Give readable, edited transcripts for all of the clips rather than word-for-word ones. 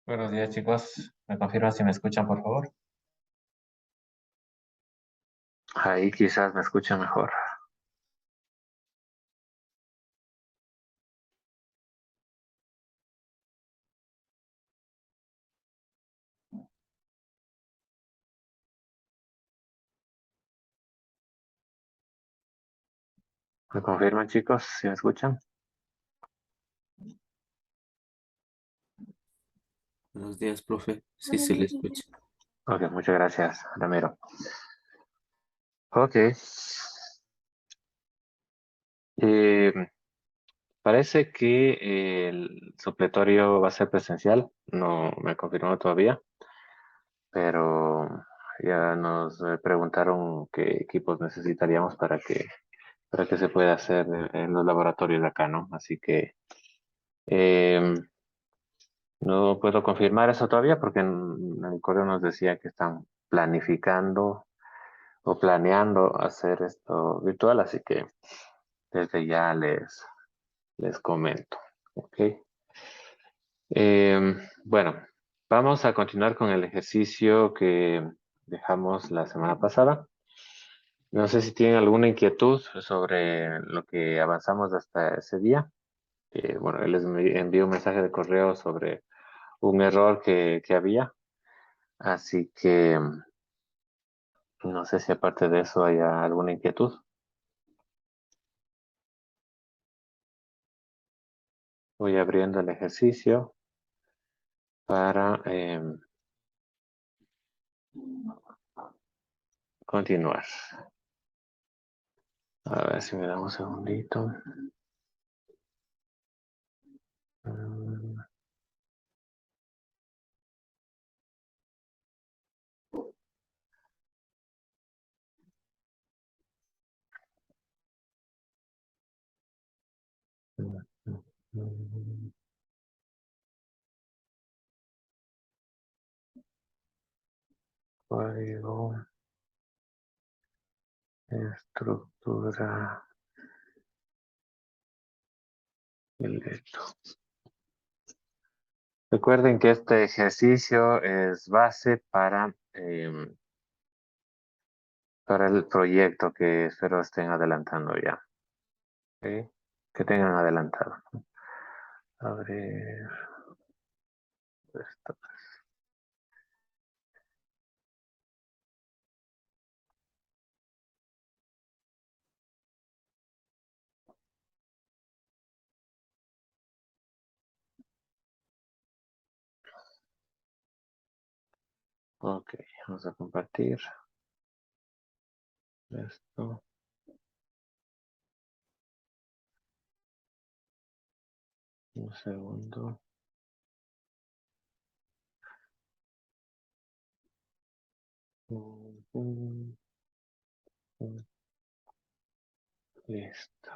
Buenos días, chicos. ¿Me confirman si me escuchan, por favor? Ahí quizás me escucha mejor. ¿Me confirman, chicos, si me escuchan? Buenos días, profe. Sí, se le escucha. Ok, muchas gracias, Ramiro. Ok. Eh, Parece que el supletorio va a ser presencial. No me confirmó todavía, pero ya nos preguntaron qué equipos necesitaríamos para que se pueda hacer en los laboratorios de acá, ¿no? Así que eh, no puedo confirmar eso todavía porque en el correo nos decía que están planificando o planeando hacer esto virtual, así que desde ya les comento. ¿Ok? Bueno, vamos a continuar con el ejercicio que dejamos la semana pasada. No sé si tienen alguna inquietud sobre lo que avanzamos hasta ese día. Bueno, él les envió un mensaje de correo sobre un error que había, así que no sé si aparte de eso hay alguna inquietud. Voy abriendo el ejercicio para continuar. A ver si me da un segundito. Mm, mm, mm. Código, estructura, esqueleto. Recuerden que este ejercicio es base para el proyecto que espero estén adelantando ya. ¿Ok? Que tengan adelantado. Abrir esto. Ok, vamos a compartir esto. Un segundo. Mm, mm, Listo.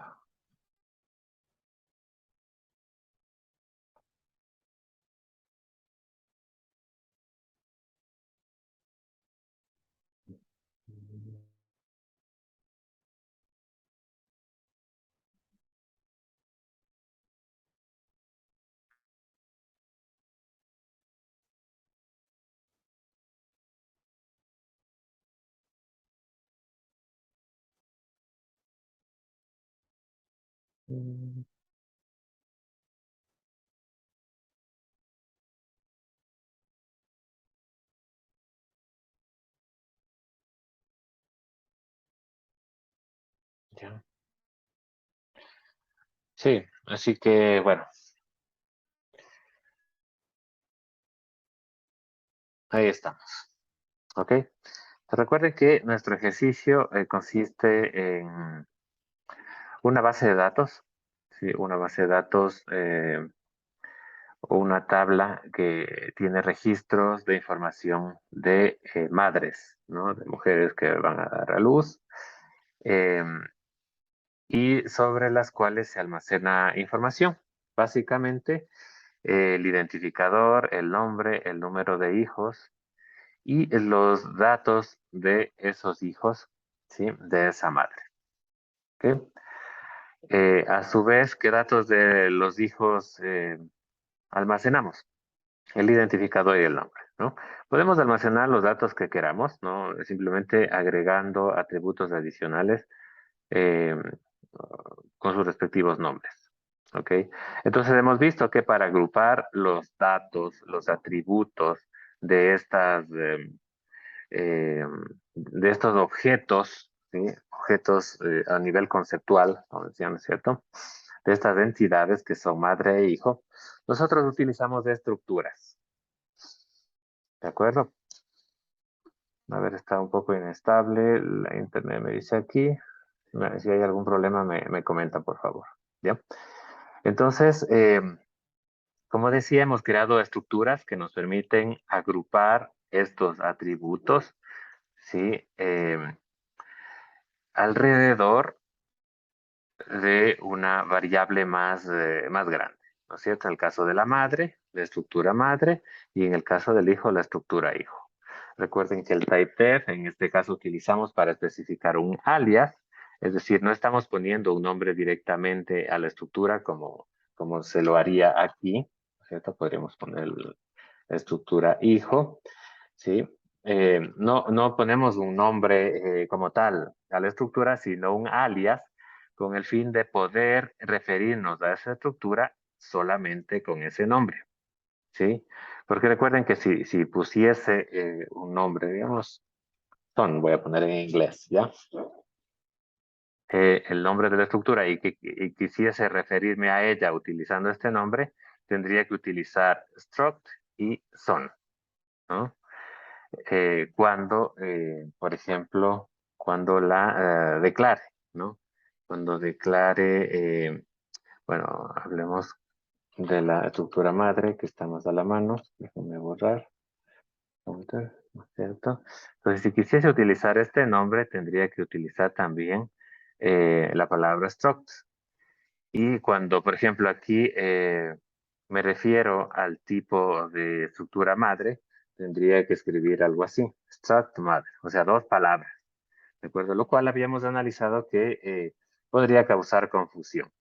Mm, Ya. Sí, así que bueno, ahí estamos. ¿Ok? Recuerden que nuestro ejercicio consiste en una base de datos, ¿sí? Una base de datos o una tabla que tiene registros de información de madres, ¿no? De mujeres que van a dar a luz eh, y sobre las cuales se almacena información. Básicamente, el identificador, el nombre, el número de hijos y los datos de esos hijos, ¿sí? De esa madre. ¿Ok? A su vez, ¿qué datos de los hijos almacenamos? el identificador y el nombre, ¿no? Podemos almacenar los datos que queramos, ¿no? Simplemente agregando atributos adicionales eh, con sus respectivos nombres. ¿Ok? Entonces hemos visto que para agrupar los datos, los atributos de eh, de estos objetos, ¿sí? Objetos a nivel conceptual, como decían, ¿no es cierto? De estas entidades que son madre e hijo, nosotros utilizamos estructuras. ¿De acuerdo? A ver, está un poco inestable. La internet me dice aquí. Si hay algún problema, me comenta, por favor. ¿Ya? Entonces, como decía, hemos creado estructuras que nos permiten agrupar estos atributos, ¿sí? Alrededor de una variable más grande, ¿no es cierto? En el caso de la madre, la estructura madre, y en el caso del hijo, la estructura hijo. Recuerden que el typedef, en este caso, utilizamos para especificar un alias, es decir, no estamos poniendo un nombre directamente a la estructura como se lo haría aquí, ¿no es cierto? Podríamos poner la estructura hijo, ¿sí? No ponemos un nombre como tal a la estructura, sino un alias con el fin de poder referirnos a esa estructura solamente con ese nombre, ¿sí? Porque recuerden que si pusiese un nombre, digamos, voy a poner en inglés, ¿ya? El nombre de la estructura y quisiese referirme a ella utilizando este nombre, tendría que utilizar struct y son, ¿no? Por ejemplo, cuando la declare, ¿no? Cuando declare, bueno, hablemos de la estructura madre que está más a la mano. Déjenme borrar. Enter, ¿no es cierto? Entonces, si quisiese utilizar este nombre, tendría que utilizar también la palabra struct. Y cuando, por ejemplo, aquí me refiero al tipo de estructura madre, tendría que escribir algo así, struct mother, o sea, dos palabras, ¿de acuerdo? Lo cual habíamos analizado que podría causar confusión.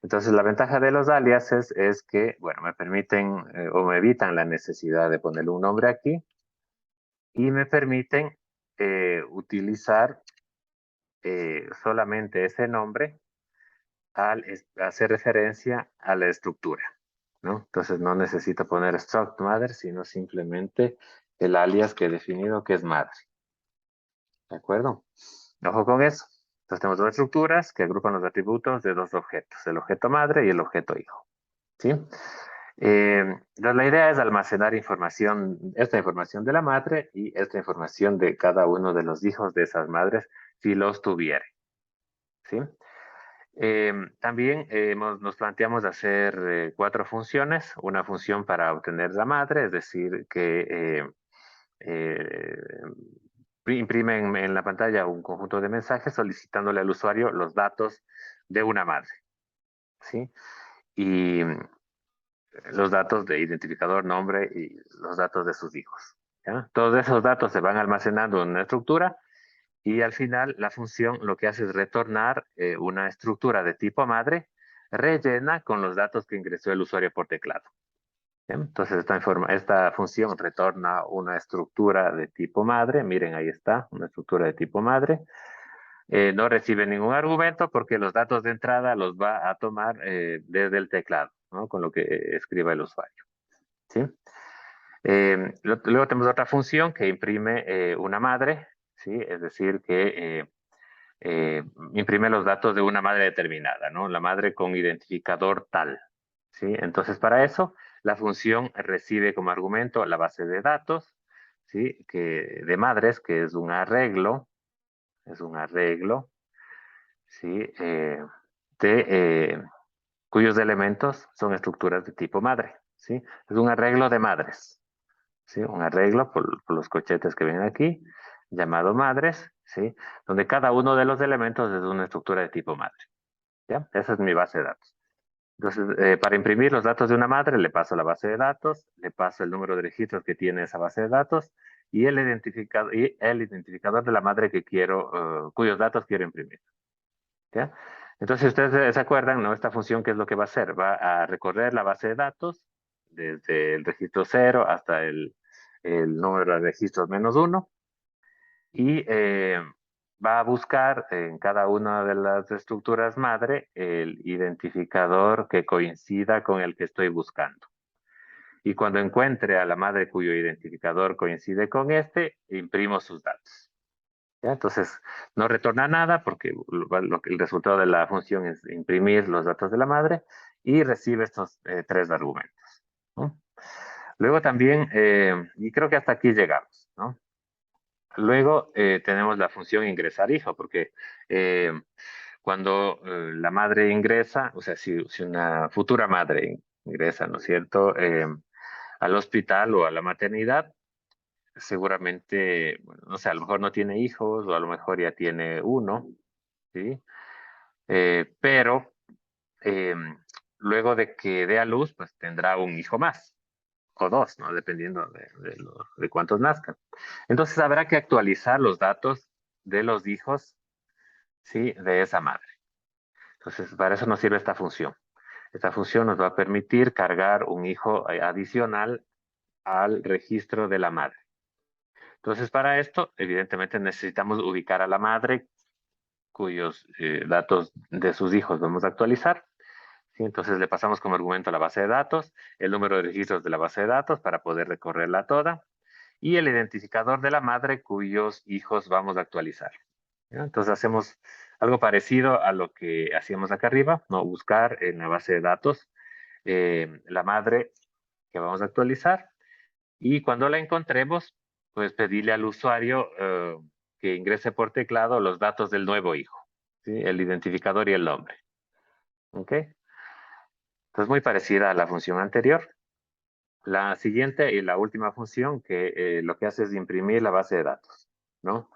Entonces, la ventaja de los aliases es que, bueno, me permiten o me evitan la necesidad de ponerle un nombre aquí y me permiten utilizar solamente ese nombre al hacer referencia a la estructura, ¿no? Entonces no necesito poner struct mother, sino simplemente el alias que he definido que es madre. ¿De acuerdo? Ojo con eso. Entonces tenemos dos estructuras que agrupan los atributos de dos objetos, el objeto madre y el objeto hijo. ¿Sí? Entonces la idea es almacenar información, esta información de la madre y esta información de cada uno de los hijos de esas madres, si los tuviere. ¿Sí? También nos planteamos hacer 4 funciones. Una función para obtener la madre, es decir, que eh, imprime en la pantalla un conjunto de mensajes solicitándole al usuario los datos de una madre, ¿sí? Y los datos de identificador, nombre y los datos de sus hijos, ¿ya? Todos esos datos se van almacenando en una estructura y al final la función lo que hace es retornar una estructura de tipo madre rellena con los datos que ingresó el usuario por teclado. ¿Bien? Entonces esta función retorna una estructura de tipo madre. Miren, ahí está, una estructura de tipo madre. No recibe ningún argumento porque los datos de entrada los va a tomar desde el teclado, ¿no? Con lo que escriba el usuario. ¿Sí? Luego tenemos otra función que imprime una madre, ¿sí? Es decir, que imprime los datos de una madre determinada, ¿no? La madre con identificador tal, ¿sí? Entonces, para eso, la función recibe como argumento la base de datos, ¿sí? De madres, que es un arreglo, ¿sí? Cuyos elementos son estructuras de tipo madre, ¿sí? Es un arreglo de madres, ¿sí? Un arreglo por los cochetes que ven aquí, llamado madres, ¿sí? Donde cada uno de los elementos es una estructura de tipo madre, ¿ya? Esa es mi base de datos. Entonces, para imprimir los datos de una madre, le paso la base de datos, le paso el número de registros que tiene esa base de datos y el identificador de la madre que quiero, cuyos datos quiero imprimir, ¿ya? Entonces, si ustedes se acuerdan, ¿no? Esta función, ¿qué es lo que va a hacer? Va a recorrer la base de datos desde el registro 0 hasta el número de registros -1, y va a buscar en cada una de las estructuras madre el identificador que coincida con el que estoy buscando. Y cuando encuentre a la madre cuyo identificador coincide con este, imprimo sus datos. ¿Ya? Entonces, no retorna nada porque el resultado de la función es imprimir los datos de la madre y recibe estos 3 argumentos, ¿no? Luego también, y creo que hasta aquí llegamos, ¿no? Luego tenemos la función ingresar hijo, porque eh, cuando la madre ingresa, o sea, si una futura madre ingresa, ¿no es cierto?, al hospital o a la maternidad, seguramente, bueno, no sé, a lo mejor no tiene hijos o a lo mejor ya tiene uno, ¿sí? Pero eh, luego de que dé a luz, pues tendrá un hijo más o dos, ¿no? Dependiendo de cuántos nazcan. Entonces habrá que actualizar los datos de los hijos, ¿sí? De esa madre. Entonces, para eso nos sirve esta función. Esta función nos va a permitir cargar un hijo adicional al registro de la madre. Entonces, para esto, evidentemente necesitamos ubicar a la madre cuyos datos de sus hijos vamos a actualizar. ¿Sí? Entonces le pasamos como argumento a la base de datos, el número de registros de la base de datos para poder recorrerla toda, y el identificador de la madre cuyos hijos vamos a actualizar. ¿Ya? Entonces hacemos algo parecido a lo que hacíamos acá arriba, ¿no? Buscar en la base de datos la madre que vamos a actualizar, y cuando la encontremos, pues pedirle al usuario que ingrese por teclado los datos del nuevo hijo, ¿sí? El identificador y el nombre. ¿Ok? Entonces muy parecida a la función anterior. La siguiente y la última función que lo que hace es imprimir la base de datos, ¿no?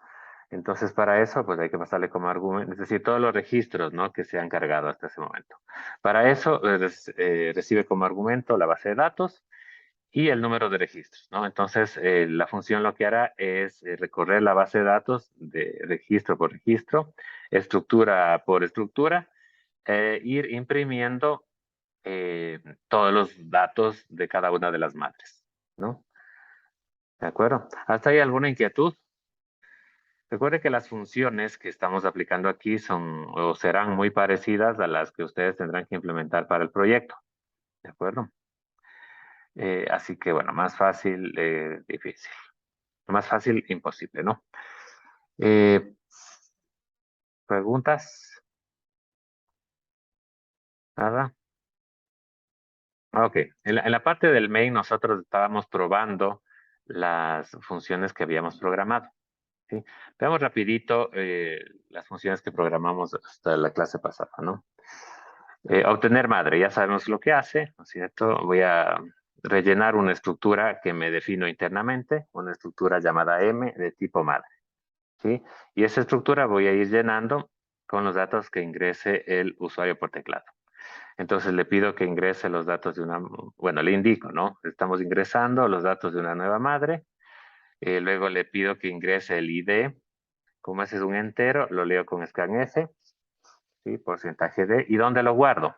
Entonces para eso pues hay que pasarle como argumento, es decir, todos los registros, ¿no?, que se han cargado hasta ese momento. Para eso recibe como argumento la base de datos y el número de registros, ¿no? Entonces, la función lo que hará es recorrer la base de datos de registro por registro, estructura por estructura, ir imprimiendo todos los datos de cada una de las madres, ¿no? ¿De acuerdo? ¿Hasta ahí alguna inquietud? Recuerde que las funciones que estamos aplicando aquí son o serán muy parecidas a las que ustedes tendrán que implementar para el proyecto, ¿de acuerdo? Así que, bueno, más fácil, difícil. Más fácil, imposible, ¿no? Eh, ¿Preguntas? ¿Nada? Ok. En la parte del main nosotros estábamos probando las funciones que habíamos programado, ¿sí? Veamos rapidito las funciones que programamos hasta la clase pasada, ¿no? Obtener madre, ya sabemos lo que hace, ¿no es cierto? Voy a rellenar una estructura que me defino internamente, una estructura llamada M de tipo madre, ¿sí? Y esa estructura voy a ir llenando con los datos que ingrese el usuario por teclado. Entonces le pido que ingrese los datos de una, bueno, le indico, ¿no? Estamos ingresando los datos de una nueva madre. Luego le pido que ingrese el ID. Como ese es un entero, lo leo con scanf, ¿sí? Porcentaje de. ¿Y dónde lo guardo?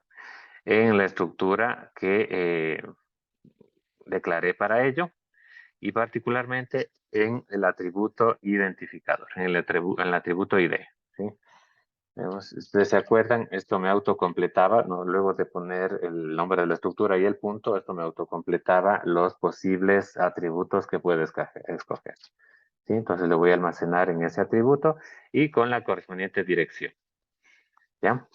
En la estructura que declaré para ello, y particularmente en el atributo identificador, en el atributo ID, ¿sí? Si ustedes se acuerdan, esto me autocompletaba, ¿no? Luego de poner el nombre de la estructura y el punto, esto me autocompletaba los posibles atributos que puede escoger. ¿Sí? Entonces lo voy a almacenar en ese atributo y con la correspondiente dirección. ¿Ya?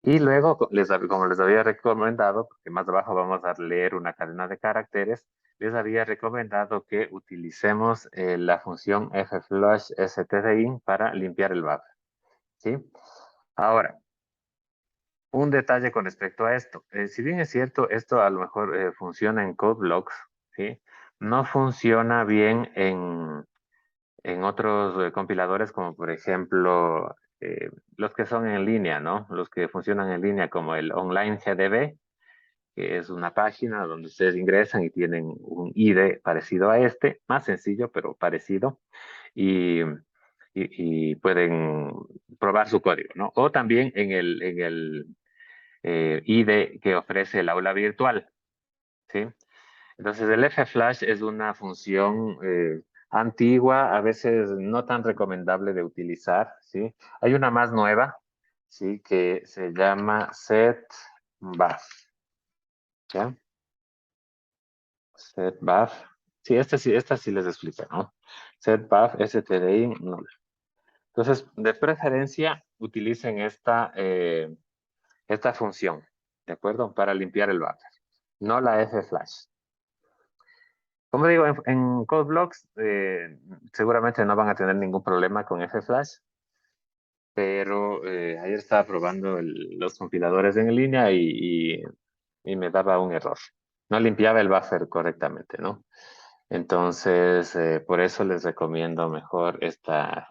Y luego, como les había recomendado, porque más abajo vamos a leer una cadena de caracteres, les había recomendado que utilicemos la función fflushstdin para limpiar el buffer. ¿Sí? Ahora, un detalle con respecto a esto. Si bien es cierto, esto a lo mejor funciona en CodeBlocks, ¿sí? No funciona bien en otros compiladores como por ejemplo los que son en línea, ¿no? Los que funcionan en línea como el Online GDB, que es una página donde ustedes ingresan y tienen un ID parecido a este, más sencillo pero parecido, y, y pueden probar su código, ¿no? O también en el ID que ofrece el aula virtual, ¿sí? Entonces el flash es una función antigua, a veces no tan recomendable de utilizar, ¿sí? Hay una más nueva, ¿sí? Que se llama setBuf, ¿ya? setBuf. Sí, esta sí les explico, ¿no? setBuf, stdi, null. Entonces, de preferencia, utilicen esta función, ¿de acuerdo? Para limpiar el buffer, no la flash. Como digo, en CodeBlocks seguramente no van a tener ningún problema con flash, pero ayer estaba probando los compiladores en línea y me daba un error. No limpiaba el buffer correctamente, ¿no? Entonces, por eso les recomiendo mejor esta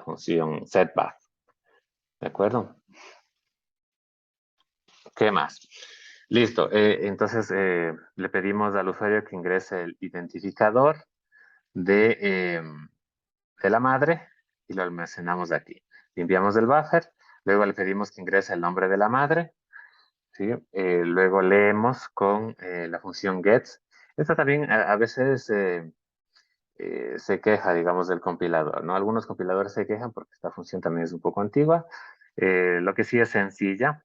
función setBuf, ¿de acuerdo? ¿Qué más? Listo. Entonces, le pedimos al usuario que ingrese el identificador de la madre y lo almacenamos aquí. Limpiamos el buffer, luego le pedimos que ingrese el nombre de la madre, ¿sí? Luego leemos con la función gets. Esta también a veces se queja, digamos, del compilador, ¿no? Algunos compiladores se quejan porque esta función también es un poco antigua. Lo que sí es sencilla,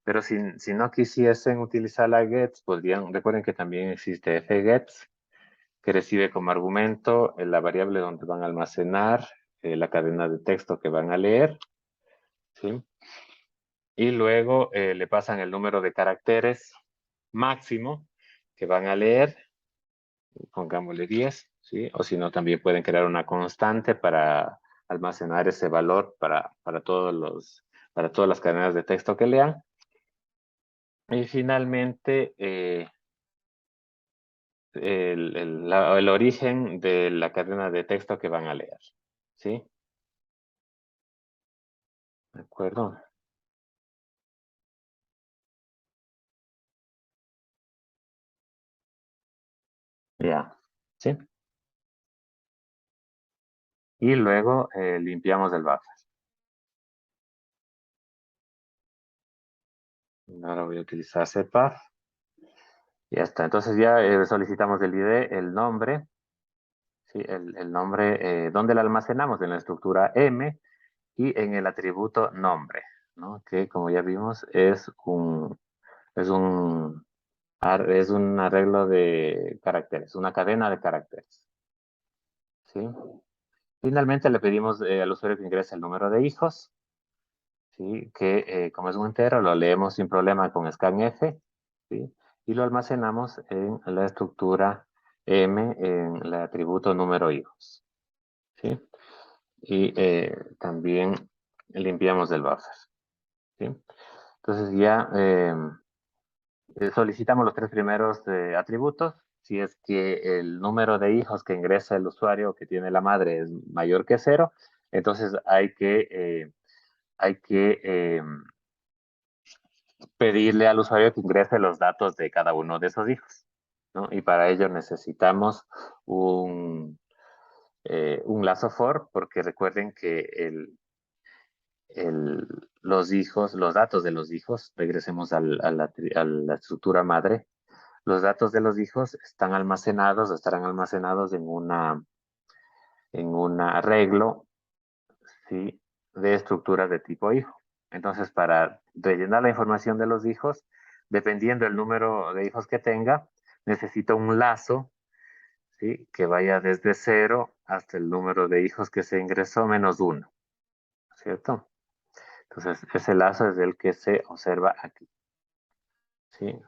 pero si no quisiesen utilizar la gets, podrían, recuerden que también existe fgets, que recibe como argumento la variable donde van a almacenar la cadena de texto que van a leer, ¿sí? Y luego le pasan el número de caracteres máximo que van a leer, pongámosle 10, ¿sí? O si no, también pueden crear una constante para almacenar ese valor para todas las cadenas de texto que lean. Y finalmente, el origen de la cadena de texto que van a leer, ¿sí? ¿De acuerdo? Ya, ¿sí? Y luego limpiamos el buffer. Ahora voy a utilizar setBuf. Ya está. Entonces ya solicitamos el ID, el nombre, ¿sí? El nombre, ¿dónde lo almacenamos? En la estructura M y en el atributo nombre, ¿no? Que como ya vimos es un, es un arreglo de caracteres, una cadena de caracteres, ¿sí? Finalmente le pedimos al usuario que ingrese el número de hijos, ¿sí? Que como es un entero, lo leemos sin problema con scanf, ¿sí? Y lo almacenamos en la estructura M en el atributo número hijos, ¿sí? Y también limpiamos el buffer, ¿sí? Entonces ya solicitamos los tres primeros atributos. Si es que el número de hijos que ingresa el usuario que tiene la madre es mayor que 0, entonces hay que pedirle al usuario que ingrese los datos de cada uno de esos hijos, ¿no? Y para ello necesitamos un lazo for, porque recuerden que los hijos, los datos de los hijos, regresemos a la estructura madre, los datos de los hijos están almacenados, estarán almacenados en un arreglo, ¿sí? De estructuras de tipo hijo. Entonces, para rellenar la información de los hijos, dependiendo del número de hijos que tenga, necesito un lazo, ¿sí? Que vaya desde 0 hasta el número de hijos que se ingresó menos 1, ¿cierto? Entonces, ese lazo es el que se observa aquí, ¿sí?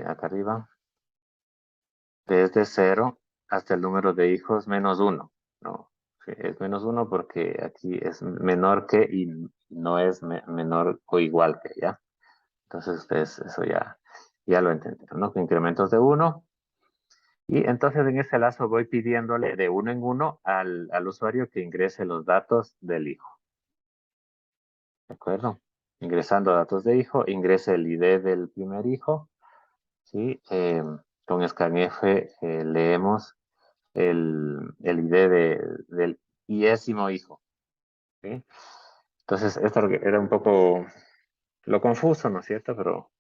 Acá arriba, desde 0 hasta el número de hijos menos 1, ¿no? Sí, es menos 1 porque aquí es menor que y no es menor o igual que, ¿ya? Entonces ustedes eso ya lo entendieron, ¿no? Que incrementos de 1. Y entonces en ese lazo voy pidiéndole de uno en uno al usuario que ingrese los datos del hijo. ¿De acuerdo? Ingresando datos de hijo, ingrese el ID del primer hijo, ¿sí? Con scanf leemos el ID del iésimo hijo, ¿sí? Entonces, esto era un poco lo confuso, ¿no es cierto? Pero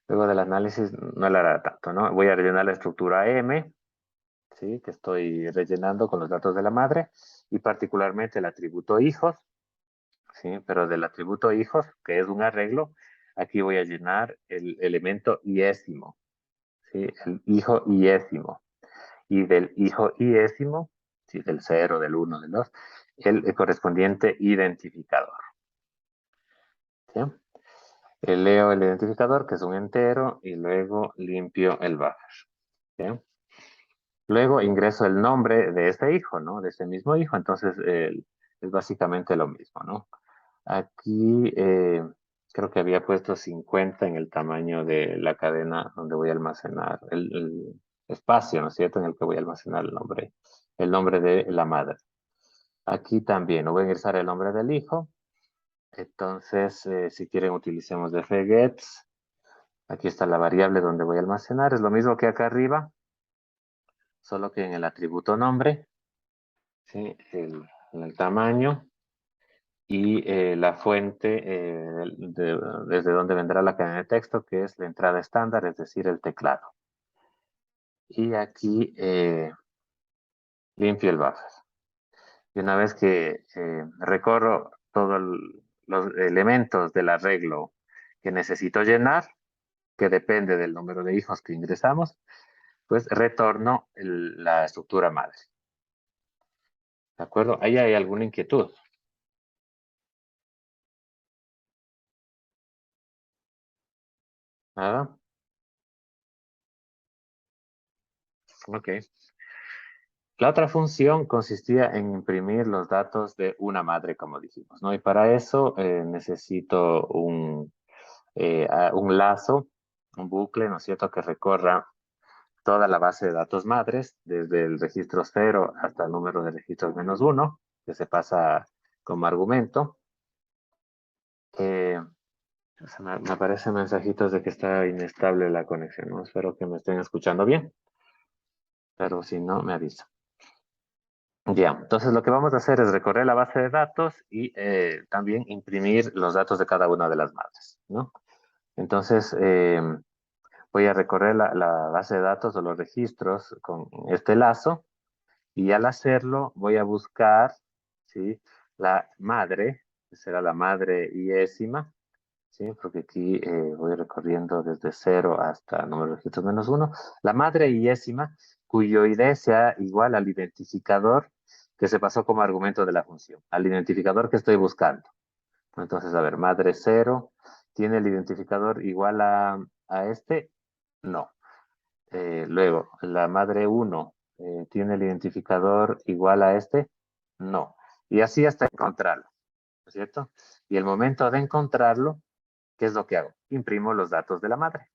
Luego del análisis no le hará tanto, ¿no? Voy a rellenar la estructura M, ¿sí? Que estoy rellenando con los datos de la madre y particularmente el atributo hijos, ¿sí? Pero del atributo hijos, que es un arreglo, aquí voy a llenar el elemento iésimo, ¿sí? El hijo iésimo. Y del hijo iésimo, ¿sí? Del 0, del 1, del 2, el correspondiente identificador, ¿sí? Leo el identificador, que es un entero, y luego limpio el buffer, ¿sí? Luego ingreso el nombre de este hijo, ¿no? De este mismo hijo, entonces es básicamente lo mismo, ¿no? Aquí creo que había puesto 50 en el tamaño de la cadena donde voy a almacenar el espacio, ¿no es cierto? En el que voy a almacenar el nombre de la madre. Aquí también voy a ingresar el nombre del hijo. Entonces, si quieren, utilicemos dfgets. Aquí está la variable donde voy a almacenar. Es lo mismo que acá arriba, solo que en el atributo nombre, ¿sí? El tamaño y la fuente desde donde vendrá la cadena de texto, que es la entrada estándar, es decir, el teclado. Y aquí limpio el buffer. Y una vez que recorro todos los elementos del arreglo que necesito llenar, que depende del número de hijos que ingresamos, pues retorno la estructura madre. ¿De acuerdo? ¿Ahí hay alguna inquietud? ¿Nada? Ok. La otra función consistía en imprimir los datos de una madre, como dijimos, ¿no? Y para eso necesito un lazo, un bucle, ¿no es cierto?, que recorra toda la base de datos madres, desde el registro 0 hasta el número de registros -1, que se pasa como argumento. Me aparecen mensajitos de que está inestable la conexión, ¿no? Espero que me estén escuchando bien, pero si no, me avisa. Ya, entonces lo que vamos a hacer es recorrer la base de datos y también imprimir los datos de cada una de las madres, ¿no? Entonces, voy a recorrer la base de datos o los registros con este lazo y al hacerlo voy a buscar, ¿sí? La madre, que será la madre iésima, ¿sí? Porque aquí voy recorriendo desde 0 hasta número de registros -1. La madre iésima, cuyo ID sea igual al identificador que se pasó como argumento de la función, al identificador que estoy buscando. Entonces, a ver, madre 0, ¿tiene el identificador igual a este? No. Luego, la madre 1, ¿tiene el identificador igual a este? No. Y así hasta encontrarlo, ¿no es cierto? Y el momento de encontrarlo, ¿qué es lo que hago? Imprimo los datos de la madre,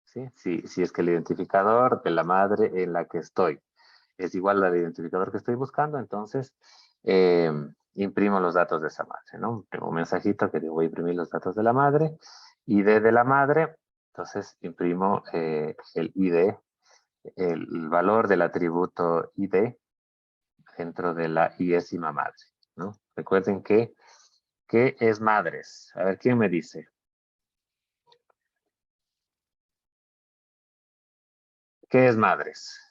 ¿sí? Si es que el identificador de la madre en la que estoy es igual al identificador que estoy buscando, entonces eh, imprimo los datos de esa madre, ¿no? Tengo un mensajito que digo, voy a imprimir los datos de la madre, ID de la madre, entonces imprimo el ID, el valor del atributo ID dentro de la iésima madre, ¿no? Recuerden ¿qué es madres? A ver, ¿quién me dice? ¿Qué es madres?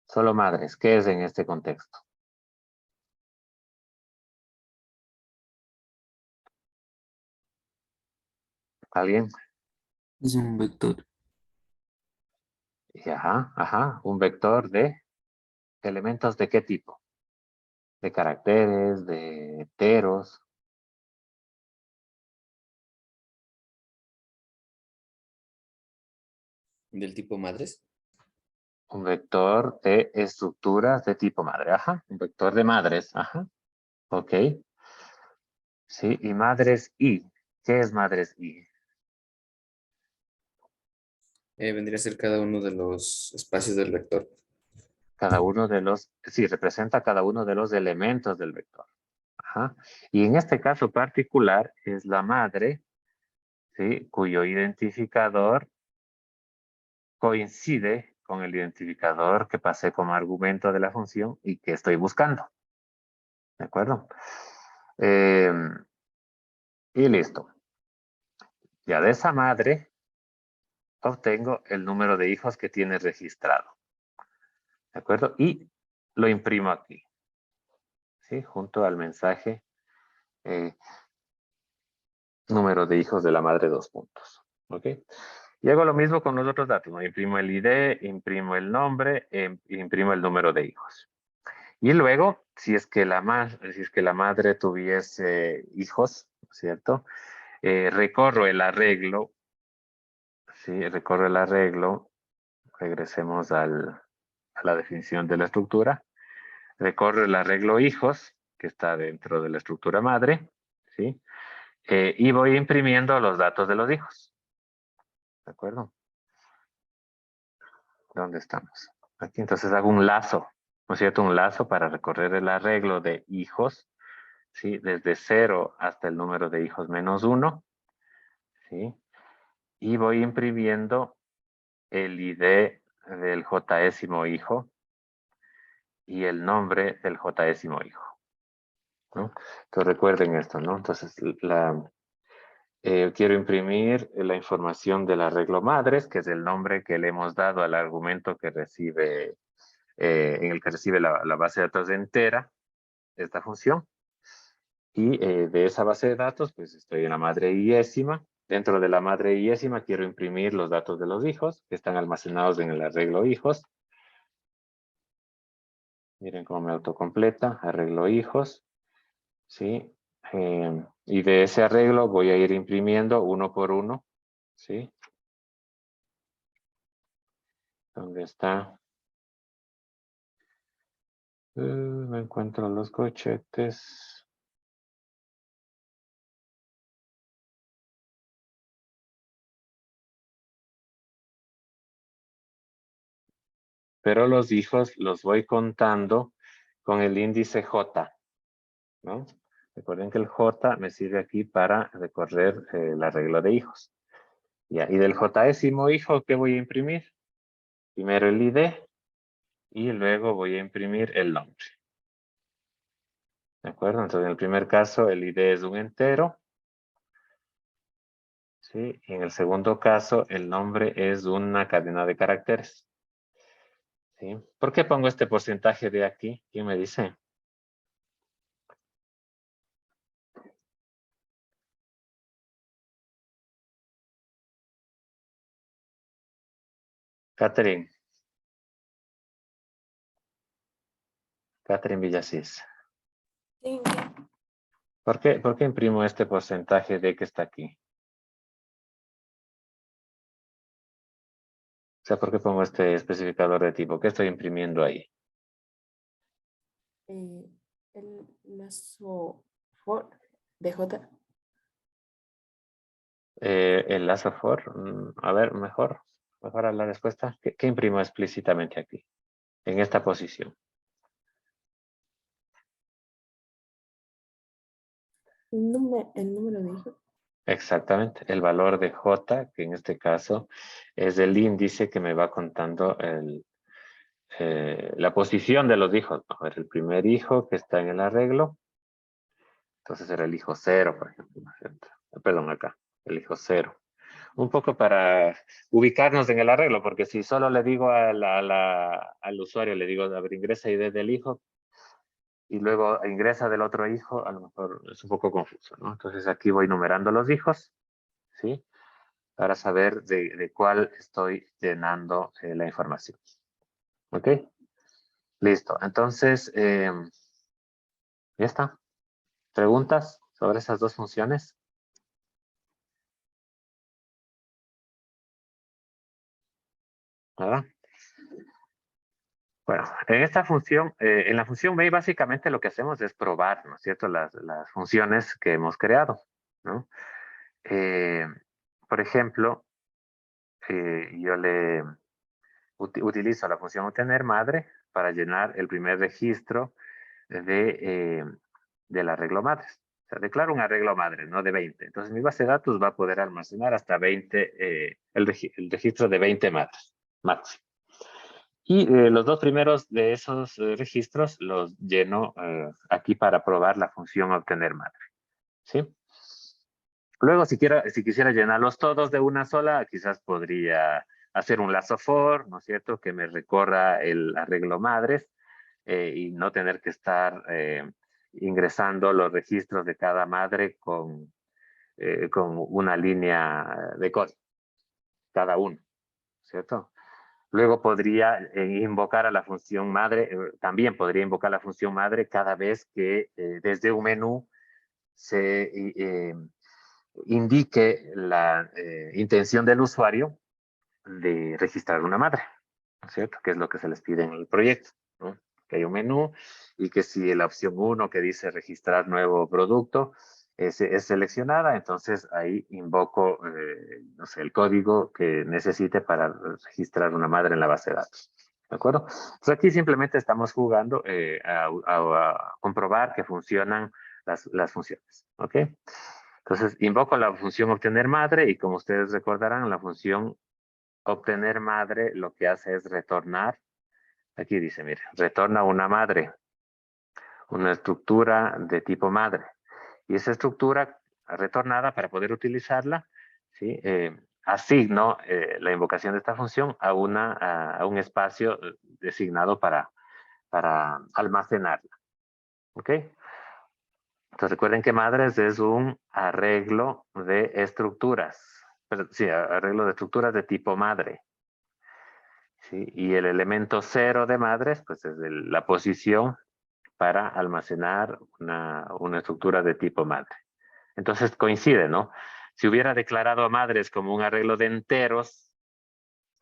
Solo madres. ¿Qué es en este contexto? ¿Alguien? Es un vector. Y ajá, ajá. Un vector de elementos de qué tipo? De caracteres, de enteros. Del tipo madres. Un vector de estructuras de tipo madre. Ajá. Un vector de madres. Ajá. Ok. Sí. Y madres I. ¿Qué es madres I? Vendría a ser cada uno de los espacios del vector. Cada uno de los, sí, representa cada uno de los elementos del vector. Ajá. Y en este caso particular es la madre, ¿sí? Cuyo identificador coincide con el identificador que pasé como argumento de la función y que estoy buscando. ¿De acuerdo? Y listo. Ya de esa madre obtengo el número de hijos que tiene registrado. ¿De acuerdo? Y lo imprimo aquí. ¿Sí? Junto al mensaje número de hijos de la madre, dos puntos. ¿Ok? Y hago lo mismo con los otros datos, ¿no? Imprimo el ID, imprimo el nombre, imprimo el número de hijos. Y luego, si es que la madre tuviese hijos, ¿cierto? Recorro el arreglo, ¿sí? Recorro el arreglo, regresemos a la definición de la estructura. Recorro el arreglo hijos, que está dentro de la estructura madre, ¿sí? Y voy imprimiendo los datos de los hijos. ¿De acuerdo? ¿Dónde estamos? Aquí entonces hago un lazo, ¿no es cierto? Un lazo para recorrer el arreglo de hijos, ¿sí? Desde 0 hasta el número de hijos menos 1, ¿sí? Y voy imprimiendo el ID del jésimo hijo y el nombre del jésimo hijo, ¿no? Entonces recuerden esto, ¿no? Entonces quiero imprimir la información del arreglo madres, que es el nombre que le hemos dado al argumento que recibe, en el que recibe la base de datos entera, esta función. Y de esa base de datos, pues estoy en la madre iésima. Dentro de la madre iésima quiero imprimir los datos de los hijos, que están almacenados en el arreglo hijos. Miren cómo me autocompleta, arreglo hijos, ¿sí? Y de ese arreglo voy a ir imprimiendo uno por uno, ¿sí? ¿Dónde está? Me encuentro los cochetes. Pero los hijos los voy contando con el índice J, ¿no? Recuerden que el J me sirve aquí para recorrer la regla de hijos. Ya, y del jésimo hijo, ¿qué voy a imprimir? Primero el ID y luego voy a imprimir el nombre. ¿De acuerdo? Entonces, en el primer caso, el ID es un entero. ¿Sí? Y en el segundo caso, el nombre es una cadena de caracteres. ¿Sí? ¿Por qué pongo este porcentaje de aquí? ¿Quién me dice? Catherine. Catherine Villasís. Sí, ¿Por qué imprimo este porcentaje de que está aquí? O sea, ¿por qué pongo este especificador de tipo? ¿Qué estoy imprimiendo ahí? el lazo for de J. El lazo for. A ver, mejor a la respuesta. ¿Qué imprimo explícitamente aquí? En esta posición. El número de hijos. Exactamente, el valor de J, que en este caso es el índice que me va contando la posición de los hijos. A ver, el primer hijo que está en el arreglo, entonces era el hijo 0, por ejemplo, ¿no es cierto? Perdón, acá, el hijo 0. Un poco para ubicarnos en el arreglo, porque si solo le digo al usuario, le digo, a ver, ingresa ID del hijo, y luego ingresa del otro hijo, a lo mejor es un poco confuso, ¿no? Entonces aquí voy numerando los hijos, ¿sí? Para saber de cuál estoy llenando la información. ¿Ok? Listo. Entonces, ya está. ¿Preguntas sobre esas dos funciones? ¿Verdad? Bueno, en esta función, en la función main básicamente lo que hacemos es probar, ¿no es cierto?, las funciones que hemos creado, ¿no? Por ejemplo, yo utilizo la función obtener madre para llenar el primer registro del arreglo madres. O sea, declaro un arreglo madre, no de 20. Entonces mi base de datos va a poder almacenar hasta 20, el registro de 20 madres, máximo. Y los dos primeros de esos registros los lleno aquí para probar la función obtener madre. ¿Sí? Luego, si quisiera llenarlos todos de una sola, quizás podría hacer un lazo for, ¿no es cierto? Que me recorra el arreglo madres y no tener que estar ingresando los registros de cada madre con una línea de código, cada uno, ¿cierto? Luego podría invocar a la función madre, también podría invocar la función madre cada vez que desde un menú se indique la intención del usuario de registrar una madre, ¿no es cierto? Que es lo que se les pide en el proyecto, ¿no? Que hay un menú y que si la opción 1 que dice registrar nuevo producto es seleccionada, entonces ahí invoco, no sé, el código que necesite para registrar una madre en la base de datos. ¿De acuerdo? Pues aquí simplemente estamos jugando a comprobar que funcionan las funciones. ¿Ok? Entonces, invoco la función obtener madre y como ustedes recordarán, la función obtener madre lo que hace es retornar. Aquí dice, mire, retorna una madre, una estructura de tipo madre. Y esa estructura retornada, para poder utilizarla, ¿sí? Asigno la invocación de esta función a un espacio designado para almacenarla. ¿Ok? Entonces recuerden que madres es un arreglo de estructuras. Sí, arreglo de estructuras de tipo madre. ¿Sí? Y el elemento 0 de madres, pues es la posición para almacenar una estructura de tipo madre. Entonces coincide, ¿no? Si hubiera declarado a madres como un arreglo de enteros,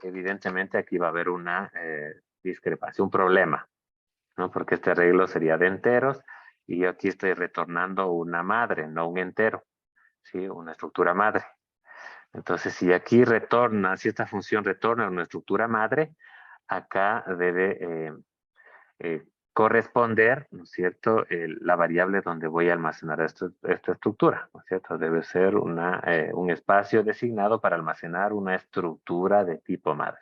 evidentemente aquí va a haber una discrepancia, un problema, ¿no? Porque este arreglo sería de enteros y yo aquí estoy retornando una madre, no un entero, ¿sí? Una estructura madre. Entonces, si aquí retorna, si esta función retorna una estructura madre, acá debe corresponder, ¿no es cierto?, la variable donde voy a almacenar esta estructura, ¿no es cierto? Debe ser un espacio designado para almacenar una estructura de tipo madre.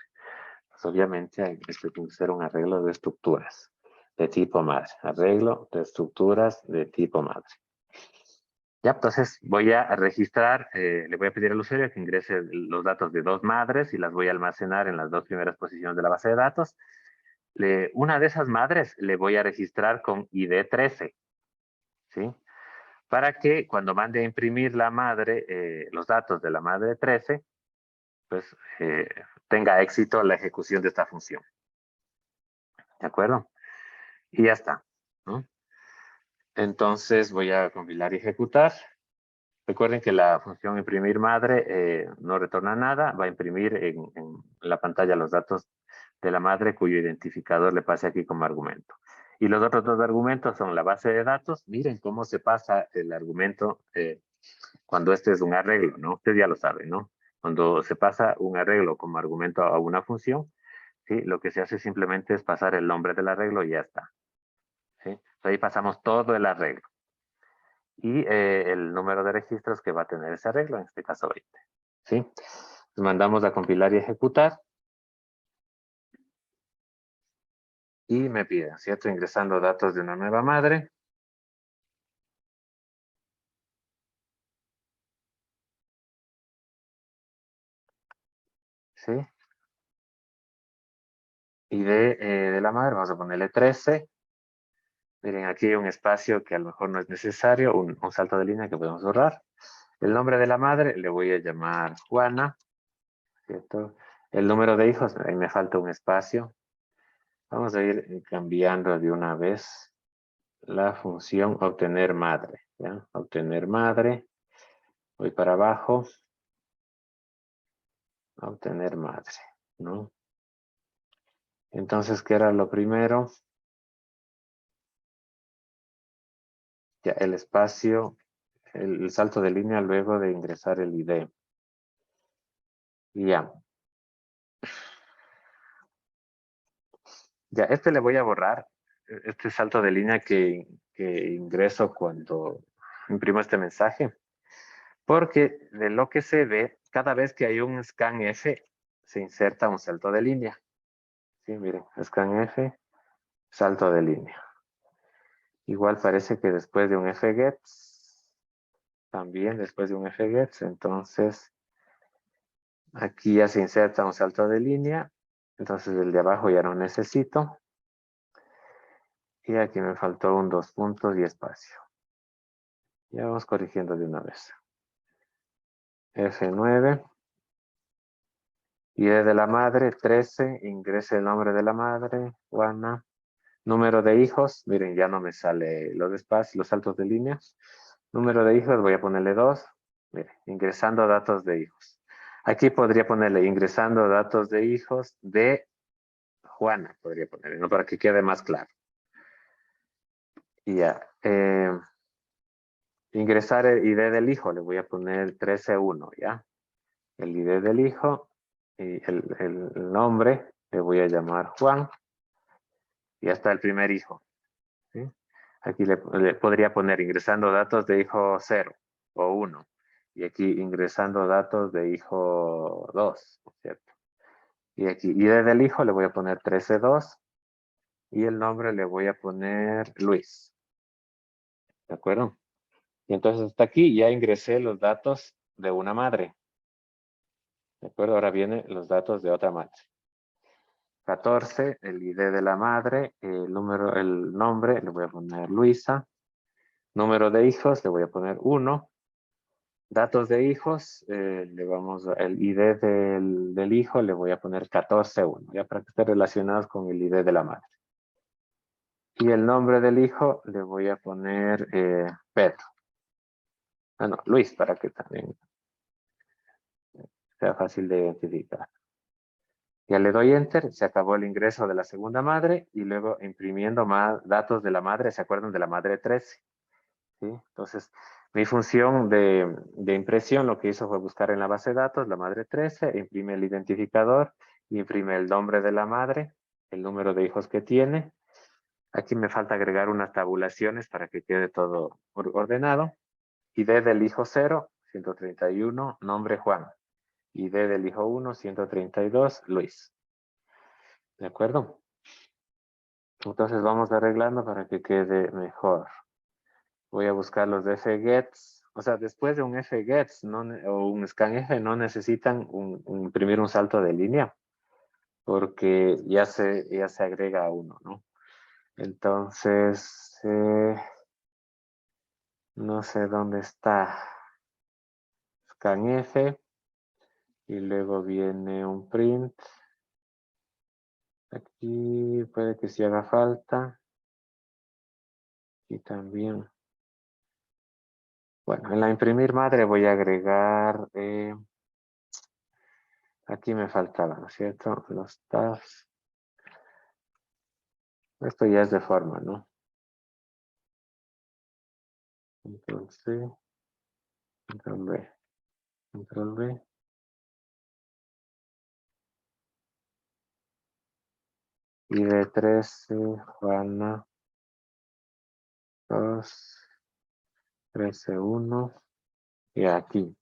Pues obviamente, este tiene que ser un arreglo de estructuras de tipo madre. Arreglo de estructuras de tipo madre. Ya, entonces voy a registrar, le voy a pedir al usuario que ingrese los datos de dos madres y las voy a almacenar en las dos primeras posiciones de la base de datos. Una de esas madres le voy a registrar con ID 13, ¿sí? Para que cuando mande a imprimir la madre, los datos de la madre 13, pues tenga éxito la ejecución de esta función. ¿De acuerdo? Y ya está, ¿no? Entonces voy a compilar y ejecutar. Recuerden que la función imprimir madre no retorna nada, va a imprimir en la pantalla los datos de la madre cuyo identificador le pase aquí como argumento. Y los otros dos argumentos son la base de datos. Miren cómo se pasa el argumento cuando este es un arreglo, ¿no? Ustedes ya lo saben, ¿no? Cuando se pasa un arreglo como argumento a una función, ¿sí? Lo que se hace simplemente es pasar el nombre del arreglo y ya está. ¿Sí? Ahí pasamos todo el arreglo. Y el número de registros que va a tener ese arreglo, en este caso 20. ¿Sí? Mandamos a compilar y ejecutar. Y me piden, ¿cierto? Ingresando datos de una nueva madre. ¿Sí? Y de la madre vamos a ponerle 13. Miren, aquí hay un espacio que a lo mejor no es necesario, un salto de línea que podemos borrar. El nombre de la madre le voy a llamar Juana, ¿cierto? El número de hijos, ahí me falta un espacio. Vamos a ir cambiando de una vez la función obtener madre, ¿ya? Obtener madre, voy para abajo, obtener madre, ¿no? Entonces, ¿qué era lo primero? Ya, el espacio, el salto de línea luego de ingresar el ID. Ya. Ya, este le voy a borrar, este salto de línea que ingreso cuando imprimo este mensaje, porque de lo que se ve, cada vez que hay un scanf, se inserta un salto de línea. Sí, miren, scanf, salto de línea. Igual parece que después de un fgets, también después de un fgets, entonces aquí ya se inserta un salto de línea. Entonces el de abajo ya no necesito. Y aquí me faltó un 2 puntos y espacio. Ya vamos corrigiendo de una vez. F9. Y de la madre, 13. Ingrese el nombre de la madre. Juana. Número de hijos. Miren, ya no me sale los espacios, los saltos de líneas. Número de hijos, voy a ponerle 2. Miren, ingresando datos de hijos. Aquí podría ponerle ingresando datos de hijos de Juana, podría ponerle, ¿no? Para que quede más claro. Y ya. Ingresar el ID del hijo, le voy a poner 13.1, ¿ya? El ID del hijo y el nombre le voy a llamar Juan. Y hasta el primer hijo. ¿Sí? Aquí le podría poner ingresando datos de hijo 0 o 1. Y aquí ingresando datos de hijo 2, ¿cierto? Y aquí ID del hijo le voy a poner 13.2 y el nombre le voy a poner Luis. ¿De acuerdo? Y entonces hasta aquí ya ingresé los datos de una madre. ¿De acuerdo? Ahora vienen los datos de otra madre. 14, el ID de la madre, el nombre, le voy a poner Luisa. Número de hijos, le voy a poner 1. Datos de hijos, el ID del hijo, le voy a poner 14.1, ya para que esté relacionados con el ID de la madre. Y el nombre del hijo, le voy a poner Pedro. Ah, no, Luis, para que también sea fácil de identificar. Ya le doy Enter, se acabó el ingreso de la segunda madre y luego imprimiendo más datos de la madre, ¿se acuerdan de la madre 13? ¿Sí? Entonces, mi función de impresión lo que hizo fue buscar en la base de datos la madre 13, imprime el identificador, imprime el nombre de la madre, el número de hijos que tiene. Aquí me falta agregar unas tabulaciones para que quede todo ordenado. ID del hijo 0, 131, nombre Juan. ID del hijo 1, 132, Luis. ¿De acuerdo? Entonces vamos arreglando para que quede mejor. Voy a buscar los de fgets. O sea, después de un fgets o un scanf no necesitan imprimir un salto de línea porque ya se agrega uno, ¿no? Entonces, no sé dónde está scanf y luego viene un print. Aquí puede que sí haga falta. Y también, bueno, en la imprimir madre voy a agregar, aquí me faltaba, ¿no es cierto? Los tabs. Esto ya es de forma, ¿no? Control C, Control V, Control V. Y de 13, Juana, 2, 13.1. Y aquí,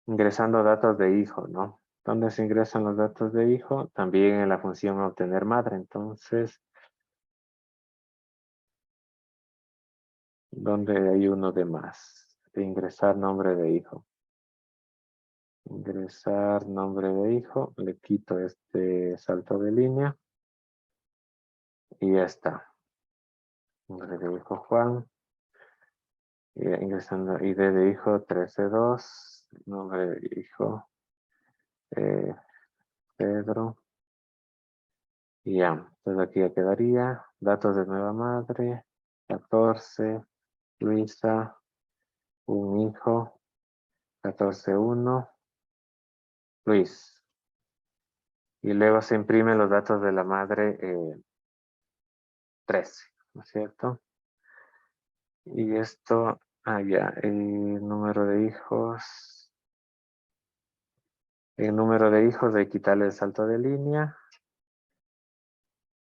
ingresando datos de hijo, ¿no? ¿Dónde se ingresan los datos de hijo? También en la función obtener madre. Entonces, ¿dónde hay uno de más? De ingresar nombre de hijo. Ingresar nombre de hijo. Le quito este salto de línea. Y ya está. Nombre de hijo Juan. Ingresando ID de hijo 13.2. Nombre de hijo Pedro. Y ya. Entonces aquí ya quedaría. Datos de nueva madre. 14. Luisa. Un hijo. 14.1. Luis. Y luego se imprimen los datos de la madre 13. ¿No es cierto? Y esto, ya, el número de hijos. El número de hijos de quitarle el salto de línea.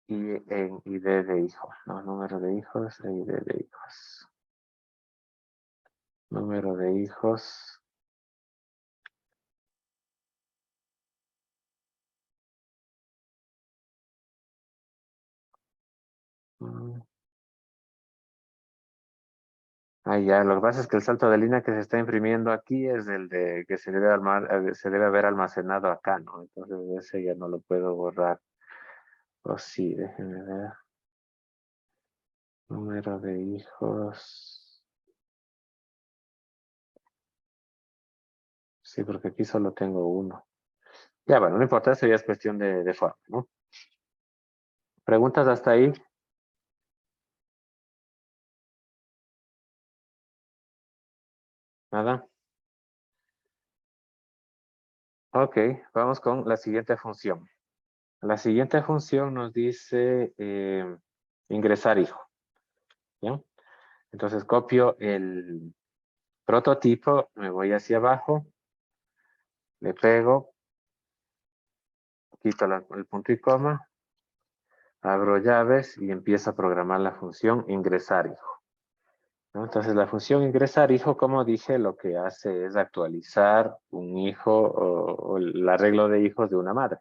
Y en ID de hijo, ¿no? Número de hijos e ID de hijos. Número de hijos. Ah, ya, lo que pasa es que el salto de línea que se está imprimiendo aquí es el de que se debe haber almacenado acá, ¿no? Entonces ese ya no lo puedo borrar. O sí, déjenme ver. Número de hijos. Sí, porque aquí solo tengo uno. Ya, bueno, no importa, eso ya es cuestión de forma, ¿no? ¿Preguntas hasta ahí? Nada. Ok, vamos con la siguiente función. La siguiente función nos dice ingresar hijo. ¿Ya? Entonces copio el prototipo, me voy hacia abajo, le pego, quito el punto y coma, abro llaves y empiezo a programar la función ingresar hijo, ¿no? Entonces la función ingresar hijo, como dije, lo que hace es actualizar un hijo o el arreglo de hijos de una madre,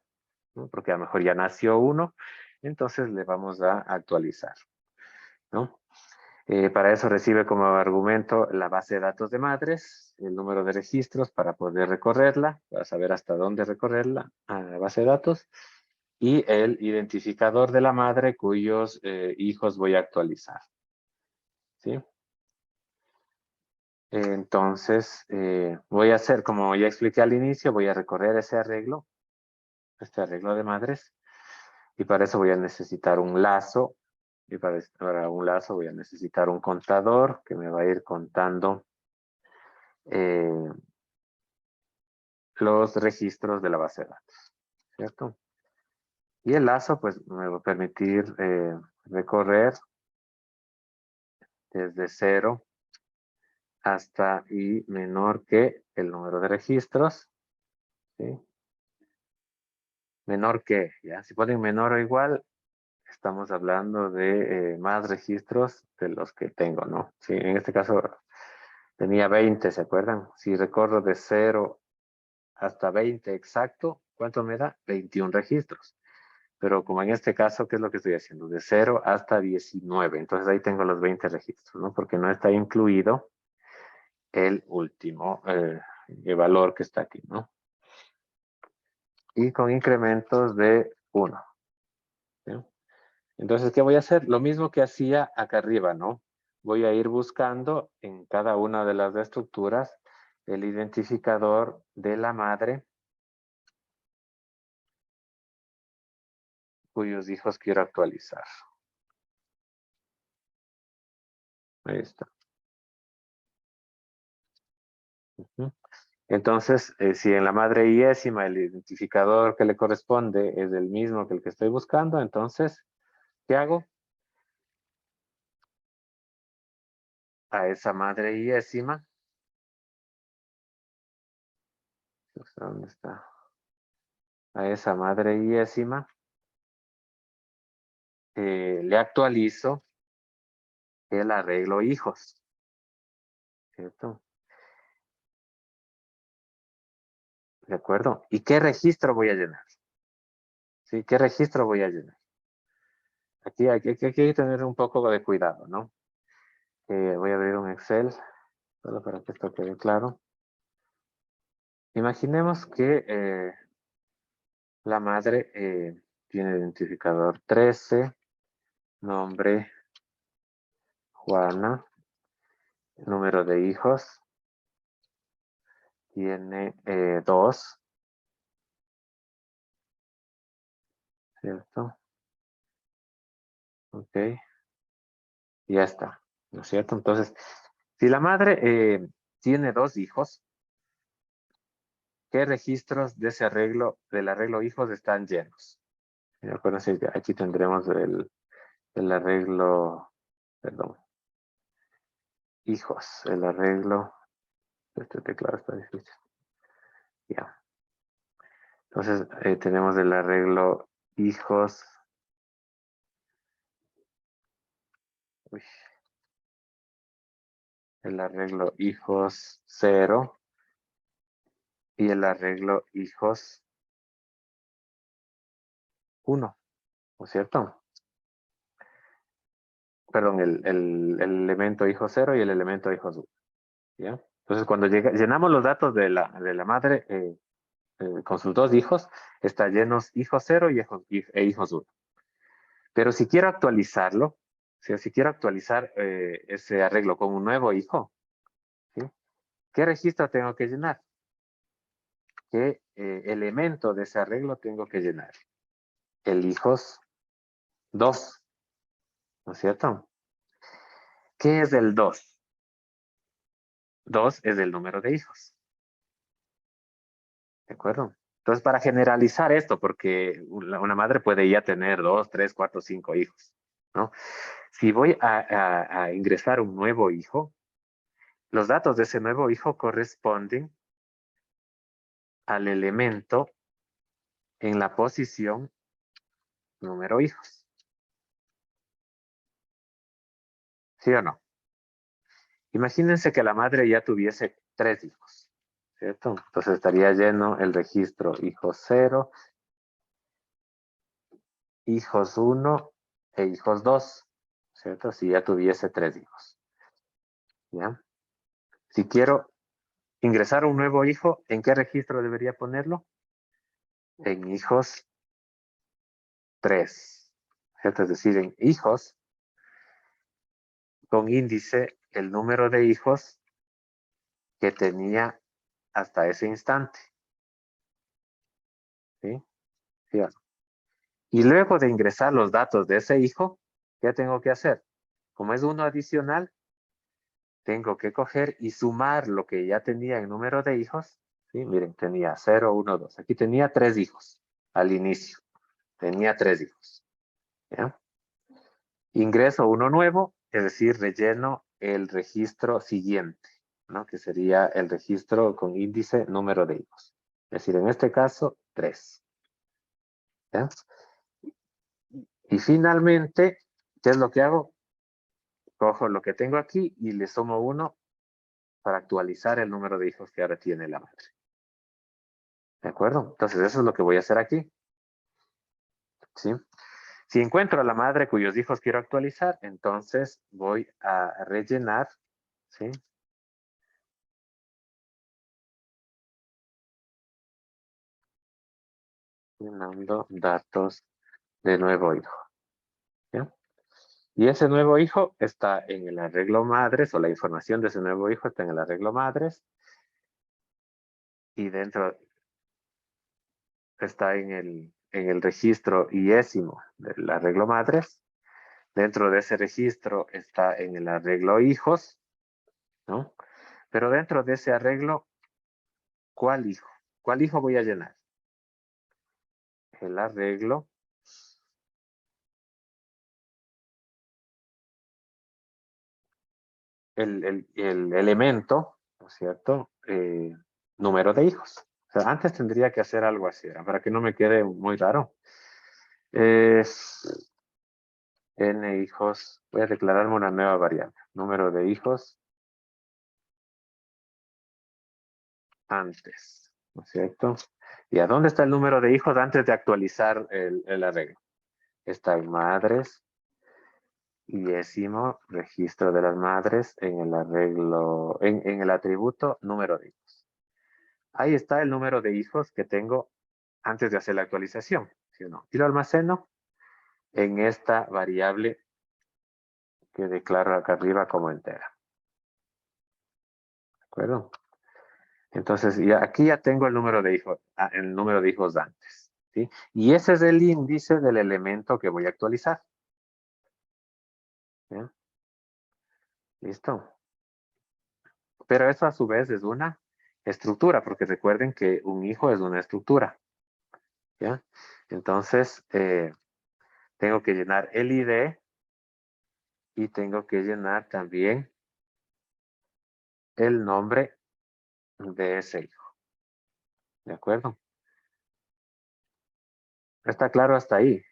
¿no? Porque a lo mejor ya nació uno, entonces le vamos a actualizar, ¿no? Para eso recibe como argumento la base de datos de madres, el número de registros para poder recorrerla, para saber hasta dónde recorrerla a la base de datos, y el identificador de la madre cuyos hijos voy a actualizar. ¿Sí? Entonces, voy a hacer, como ya expliqué al inicio, voy a recorrer ese arreglo, este arreglo de madres, y para eso voy a necesitar un lazo, y para un lazo voy a necesitar un contador que me va a ir contando los registros de la base de datos, ¿cierto? Y el lazo, pues, me va a permitir recorrer desde 0 hasta i menor que el número de registros, ¿sí? Menor que, ¿ya? Si ponen menor o igual, estamos hablando de más registros de los que tengo, ¿no? Sí, en este caso tenía 20, ¿se acuerdan? Si recorro de 0 hasta 20 exacto, ¿cuánto me da? 21 registros. Pero como en este caso, ¿qué es lo que estoy haciendo? De 0 hasta 19. Entonces ahí tengo los 20 registros, ¿no? Porque no está incluido el último el valor que está aquí, ¿no? Y con incrementos de 1. ¿Sí? Entonces, ¿qué voy a hacer? Lo mismo que hacía acá arriba, ¿no? Voy a ir buscando en cada una de las estructuras el identificador de la madre cuyos hijos quiero actualizar. Ahí está. Entonces, si en la madre iésima el identificador que le corresponde es el mismo que el que estoy buscando, entonces, ¿qué hago? A esa madre iésima, ¿dónde está? A esa madre iésima, le actualizo el arreglo hijos, ¿cierto? ¿De acuerdo? ¿Y qué registro voy a llenar? ¿Sí? ¿Qué registro voy a llenar? Aquí hay que tener un poco de cuidado, ¿no? Voy a abrir un Excel, solo para que esto quede claro. Imaginemos que la madre tiene identificador 13, nombre Juana, número de hijos, tiene 2, ¿cierto? Ok, ya está, ¿no es cierto? Entonces, si la madre tiene 2 hijos, ¿qué registros de ese arreglo, del arreglo hijos están llenos? Acuérdense que aquí tendremos el arreglo, perdón, hijos, el arreglo, este teclado está difícil. Ya. Entonces, tenemos el arreglo hijos. Uy, el arreglo hijos 0 y el arreglo hijos 1, ¿no es cierto? perdón, el elemento hijo 0 y el elemento hijo 1. ¿Ya? Entonces, cuando llenamos los datos de la madre con sus dos hijos, está llenos hijo 0 e hijos 1. Pero si quiero actualizarlo, si quiero actualizar ese arreglo con un nuevo hijo, ¿sí? ¿Qué registro tengo que llenar? ¿Qué elemento de ese arreglo tengo que llenar? El hijos 2, ¿no es cierto? ¿Qué es el 2? 2 es el número de hijos. ¿De acuerdo? Entonces, para generalizar esto, porque una madre puede ya tener 2, 3, 4, 5 hijos, ¿no? Si voy a ingresar un nuevo hijo, los datos de ese nuevo hijo corresponden al elemento en la posición número hijos. ¿Sí o no? Imagínense que la madre ya tuviese 3 hijos, ¿cierto? Entonces estaría lleno el registro hijos 0, hijos 1 e hijos 2, ¿cierto? Si ya tuviese 3 hijos, ¿ya? Si quiero ingresar un nuevo hijo, ¿en qué registro debería ponerlo? En hijos 3, ¿cierto? Es decir, en hijos con índice el número de hijos que tenía hasta ese instante. ¿Sí? ¿Sí o no? Y luego de ingresar los datos de ese hijo, ¿qué tengo que hacer? Como es uno adicional, tengo que coger y sumar lo que ya tenía en número de hijos. ¿Sí? Miren, tenía 0, 1, 2. Aquí tenía 3 hijos al inicio. Tenía 3 hijos. ¿Ya? Ingreso uno nuevo, es decir, relleno el registro siguiente, ¿no? Que sería el registro con índice número de hijos. Es decir, en este caso, 3. ¿Ya? Y finalmente, ¿qué es lo que hago? Cojo lo que tengo aquí y le sumo 1 para actualizar el número de hijos que ahora tiene la madre. ¿De acuerdo? Entonces, eso es lo que voy a hacer aquí. ¿Sí? Si encuentro a la madre cuyos hijos quiero actualizar, entonces voy a rellenar, ¿sí? Llenando datos de nuevo hijo. ¿Ya? Y ese nuevo hijo está en el arreglo madres, o la información de ese nuevo hijo está en el arreglo madres, y dentro está en el registro iésimo del arreglo madres. Dentro de ese registro está en el arreglo hijos, ¿no? Pero dentro de ese arreglo, ¿cuál hijo? ¿Cuál hijo voy a llenar? El arreglo el elemento, ¿no es cierto? Número de hijos. O sea, antes tendría que hacer algo así, ¿verdad? Para que no me quede muy raro. N hijos, voy a declararme una nueva variable. Número de hijos antes, ¿no es cierto? ¿Y a dónde está el número de hijos antes de actualizar el arreglo? Está en madres, iésimo, registro de las madres, en el arreglo, en el atributo número de hijos. Ahí está el número de hijos que tengo antes de hacer la actualización, ¿sí o no? Y lo almaceno en esta variable que declaro acá arriba como entera. ¿De acuerdo? Entonces, aquí ya tengo el número de hijos, el número de hijos antes, ¿sí? Y ese es el índice del elemento que voy a actualizar. ¿Ya? ¿Listo? Pero eso a su vez es una estructura, porque recuerden que un hijo es una estructura. ¿Ya? Entonces, tengo que llenar el ID y tengo que llenar también el nombre de ese hijo. ¿De acuerdo? ¿Está claro hasta ahí?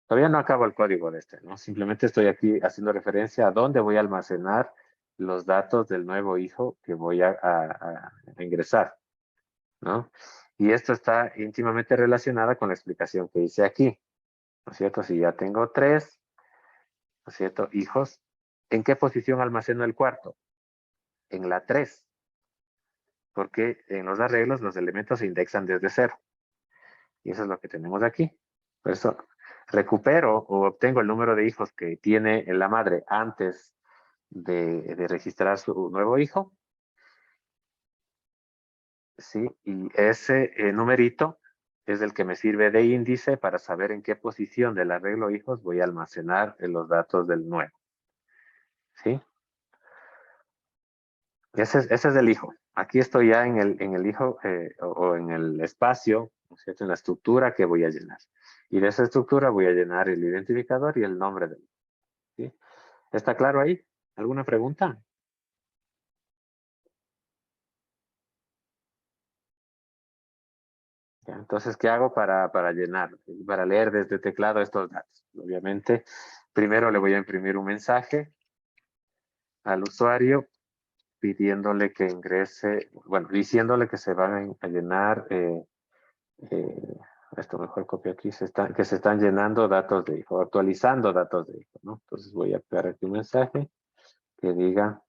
Todavía no acabo el código de este, ¿no? Simplemente estoy aquí haciendo referencia a dónde voy a almacenar los datos del nuevo hijo que voy a ingresar, ¿no? Y esto está íntimamente relacionado con la explicación que hice aquí, ¿no es cierto? Si ya tengo 3, ¿no es cierto? Hijos, ¿En qué posición almaceno el cuarto? En la 3, porque en los arreglos los elementos se indexan desde 0. Y eso es lo que tenemos aquí. Por eso recupero o obtengo el número de hijos que tiene la madre antes de registrar su nuevo hijo. Sí, y ese numerito es el que me sirve de índice para saber en qué posición del arreglo hijos voy a almacenar los datos del nuevo. ¿Sí? Ese es el hijo. Aquí estoy ya en el hijo o en el espacio, ¿no es cierto? En la estructura que voy a llenar. Y de esa estructura voy a llenar el identificador y el nombre del hijo. ¿Sí? ¿Está claro ahí? ¿Alguna pregunta? Ya, entonces, ¿qué hago para llenar? Para leer desde teclado estos datos. Obviamente, primero le voy a imprimir un mensaje al usuario pidiéndole que ingrese, bueno, diciéndole que se van a llenar, esto mejor copio aquí, que se están llenando datos de hijo, actualizando datos de hijo, ¿no? Entonces voy a pegar aquí un mensaje que diga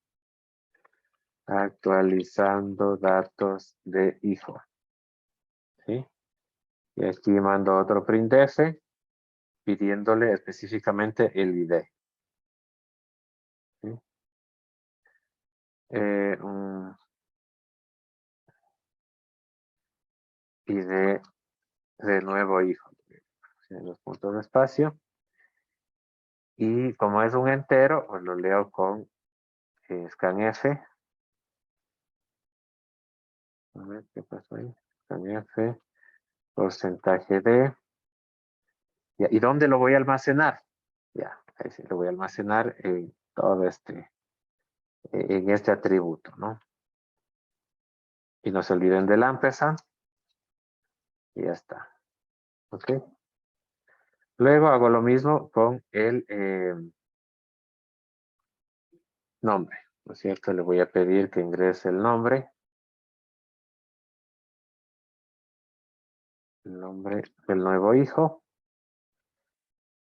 actualizando datos de hijo, ¿sí? Y aquí mando otro printf pidiéndole específicamente el ID. ¿Sí? Un ID de nuevo hijo. Los puntos de espacio. Y como es un entero, pues lo leo con scanf. A ver qué pasó ahí. Scanf, porcentaje de. Ya, ¿y dónde lo voy a almacenar? Ya, ahí sí lo voy a almacenar en todo en este atributo, ¿no? Y no se olviden del ampersand. Y ya está. ¿Ok? Luego hago lo mismo con el nombre, ¿no es cierto? Le voy a pedir que ingrese el nombre del nuevo hijo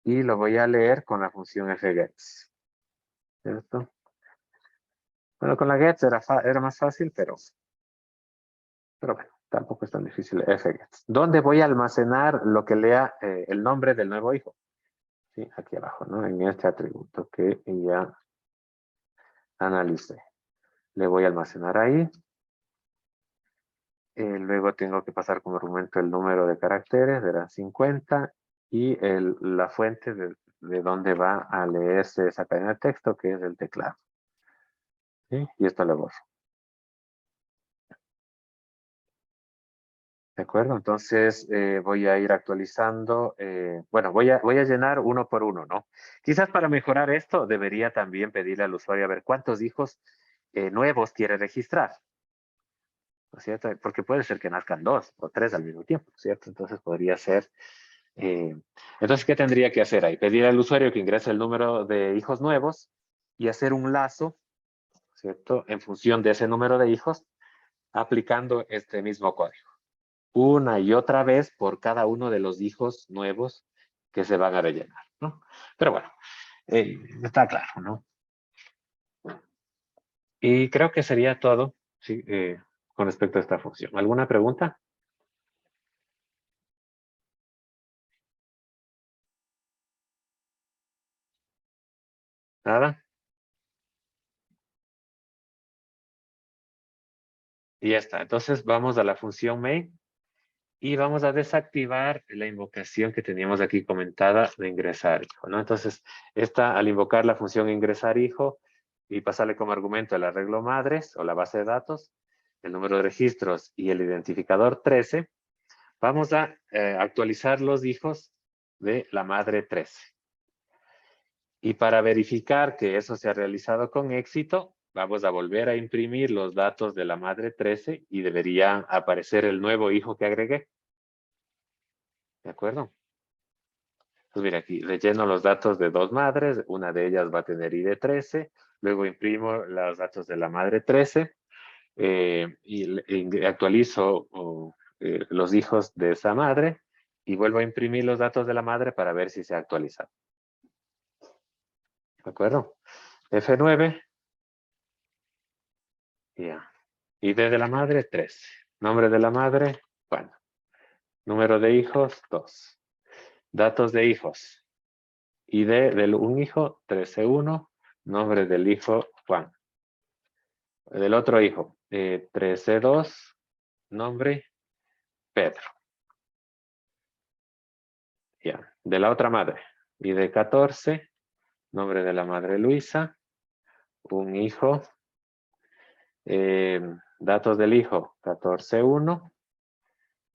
y lo voy a leer con la función fgets, ¿cierto? Bueno, con la gets era más fácil, pero bueno, tampoco es tan difícil fgets. ¿Dónde voy a almacenar lo que lea el nombre del nuevo hijo? Sí, aquí abajo, ¿no? En este atributo que ya analicé. Le voy a almacenar ahí. Luego tengo que pasar como argumento el número de caracteres, eran 50, y la fuente de dónde va a leerse esa cadena de texto, que es el teclado. ¿Sí? Y esto lo borro. ¿De acuerdo? Entonces voy a ir actualizando. Bueno, voy a llenar uno por uno, ¿no? Quizás para mejorar esto debería también pedirle al usuario a ver cuántos hijos nuevos quiere registrar. ¿No es cierto? Porque puede ser que nazcan 2 o 3 al mismo tiempo, ¿cierto? Entonces podría ser... entonces, ¿qué tendría que hacer ahí? Pedir al usuario que ingrese el número de hijos nuevos y hacer un lazo, ¿cierto? En función de ese número de hijos, aplicando este mismo código. Una y otra vez por cada uno de los hijos nuevos que se van a rellenar, ¿no? Pero bueno, está claro, ¿no? Y creo que sería todo, ¿sí? Con respecto a esta función. ¿Alguna pregunta? ¿Nada? Y ya está. Entonces vamos a la función main y vamos a desactivar la invocación que teníamos aquí comentada de ingresar hijo, ¿no? Entonces, al invocar la función ingresar hijo y pasarle como argumento el arreglo madres o la base de datos, el número de registros y el identificador 13, vamos a actualizar los hijos de la madre 13. Y para verificar que eso se ha realizado con éxito, vamos a volver a imprimir los datos de la madre 13 y debería aparecer el nuevo hijo que agregué. ¿De acuerdo? Pues mira, aquí relleno los datos de 2 madres, una de ellas va a tener ID 13, luego imprimo los datos de la madre 13 y actualizo los hijos de esa madre y vuelvo a imprimir los datos de la madre para ver si se ha actualizado. ¿De acuerdo? F9. Ya. ID de la madre, 13. Nombre de la madre, Juan. Número de hijos, 2. Datos de hijos. ID de un hijo, 13.1. Nombre del hijo, Juan. Del otro hijo, 13.2. Nombre, Pedro. Ya. De la otra madre, ID 14. Nombre de la madre, Luisa. Un hijo. Datos del hijo, 14.1.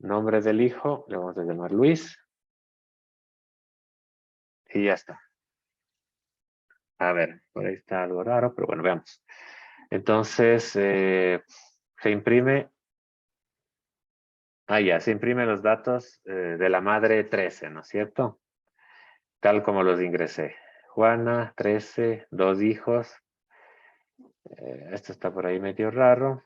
Nombre del hijo, le vamos a llamar Luis. Y ya está. A ver, por ahí está algo raro, pero bueno, veamos. Entonces, se imprime. Ya, se imprimen los datos de la madre 13, ¿no es cierto? Tal como los ingresé. Juana, 13, 2 hijos. Esto está por ahí medio raro.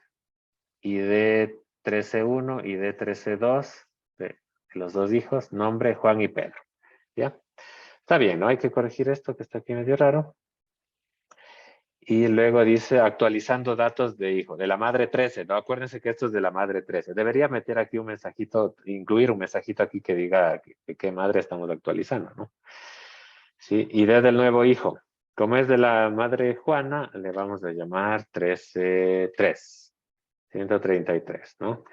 ID 13.1 y ID 13.2 de los 2 hijos. Nombre, Juan y Pedro. ¿Ya? Está bien, ¿no? Hay que corregir esto que está aquí medio raro. Y luego dice actualizando datos de hijo, de la madre 13, ¿no? Acuérdense que esto es de la madre 13. Debería meter aquí un mensajito, incluir un mensajito aquí que diga qué madre estamos actualizando, ¿no? Sí, y desde el nuevo hijo. Como es de la madre Juana, le vamos a llamar 13.3, 133, ¿no?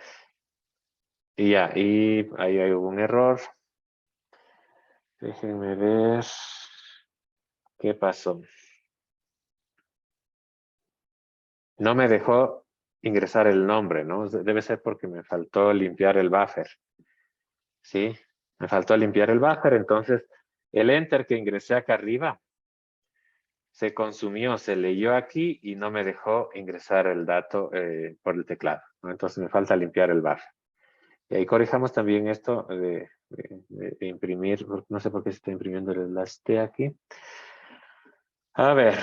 Y ya, y ahí hay un error. Déjenme ver qué pasó. No me dejó ingresar el nombre, ¿no? Debe ser porque me faltó limpiar el buffer. ¿Sí? Me faltó limpiar el buffer, entonces el enter que ingresé acá arriba se consumió, se leyó aquí y no me dejó ingresar el dato por el teclado, ¿no? Entonces me falta limpiar el buffer. Y ahí corrijamos también esto de imprimir, no sé por qué se está imprimiendo el enlace aquí. A ver,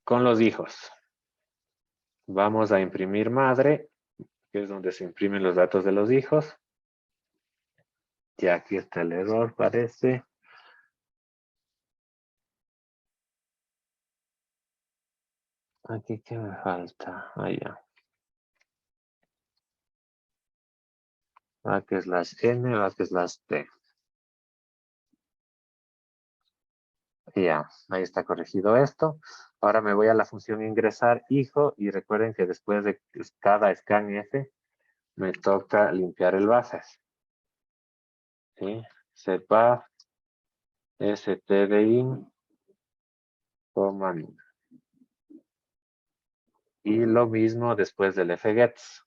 con los hijos. Vamos a imprimir madre, que es donde se imprimen los datos de los hijos. Y aquí está el error, parece. Aquí, ¿qué me falta? Ya. /n, /t. Ya, ahí está corregido esto. Ahora me voy a la función ingresar hijo y recuerden que después de cada scanf me toca limpiar el buffer. ¿Sí? Setbuf, stdin, min. Y lo mismo después del fgets.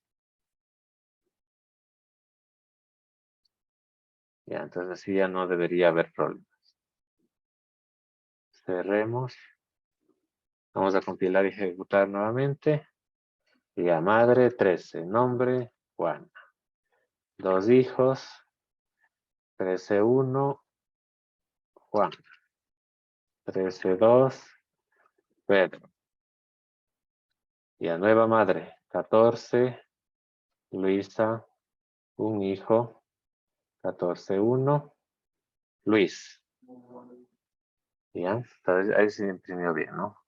Ya, entonces así ya no debería haber problemas. Cerremos. Vamos a compilar y ejecutar nuevamente. Y a madre 13, nombre Juan. 2 hijos, 13.1, Juan. 13.2, Pedro. Y a nueva madre, 14, Luisa, un hijo, 14.1, Luis. ¿Ya? Entonces ahí se imprimió bien, ¿no?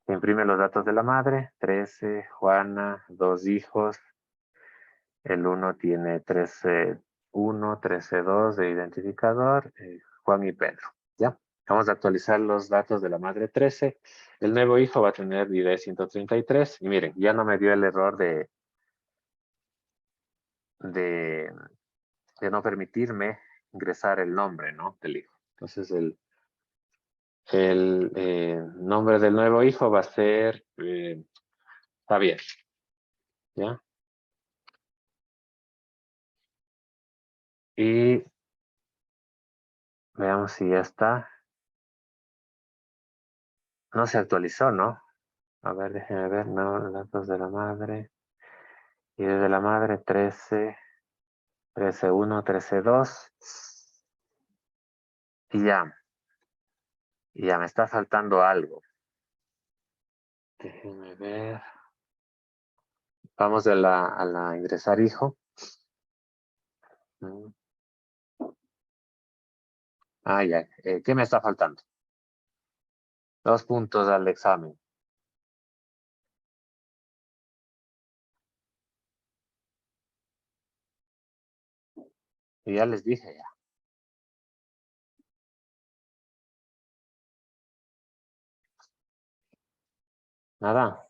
Se imprime los datos de la madre, 13, Juana, 2 hijos. El 1 tiene 13.1, 13.2 de identificador, Juan y Pedro. ¿Ya? Vamos a actualizar los datos de la madre 13. El nuevo hijo va a tener ID 133. Y miren, ya no me dio el error de no permitirme ingresar el nombre, ¿no? Del hijo. Entonces el nombre del nuevo hijo va a ser Javier. ¿Ya? Y veamos si ya está. No se actualizó, ¿no? A ver, déjenme ver, no, datos de la madre. Y desde la madre 13, 13.1, 13.2. Y ya me está faltando algo. Déjenme ver. Vamos a la ingresar hijo. Ya. ¿Qué me está faltando? 2 puntos al examen. Y ya les dije ya. Nada.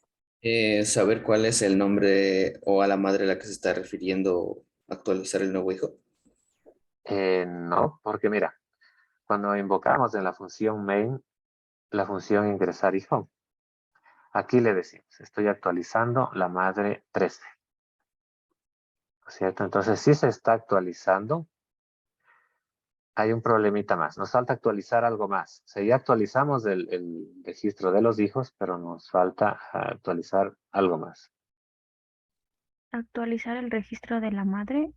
Saber cuál es el nombre o a la madre a la que se está refiriendo actualizar el nuevo hijo. No, porque mira, cuando invocamos en la función main, la función ingresar hijo, aquí le decimos, estoy actualizando la madre 13. ¿No es cierto? Entonces, si se está actualizando, hay un problemita más. Nos falta actualizar algo más. O sea, ya actualizamos el registro de los hijos, pero nos falta actualizar algo más. Actualizar el registro de la madre,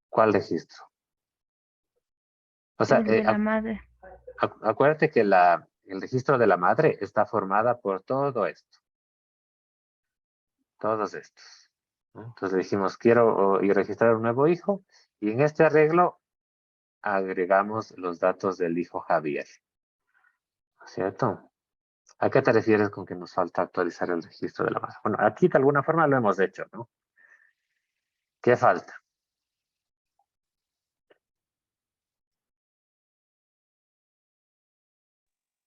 ¿Cuál registro? O sea, el de la madre. acuérdate que el registro de la madre está formada por todo esto. Todos estos, ¿no? Entonces dijimos, quiero y registrar un nuevo hijo, y en este arreglo agregamos los datos del hijo Javier. ¿No es cierto? ¿A qué te refieres con que nos falta actualizar el registro de la madre? Bueno, aquí de alguna forma lo hemos hecho, ¿no? ¿Qué falta?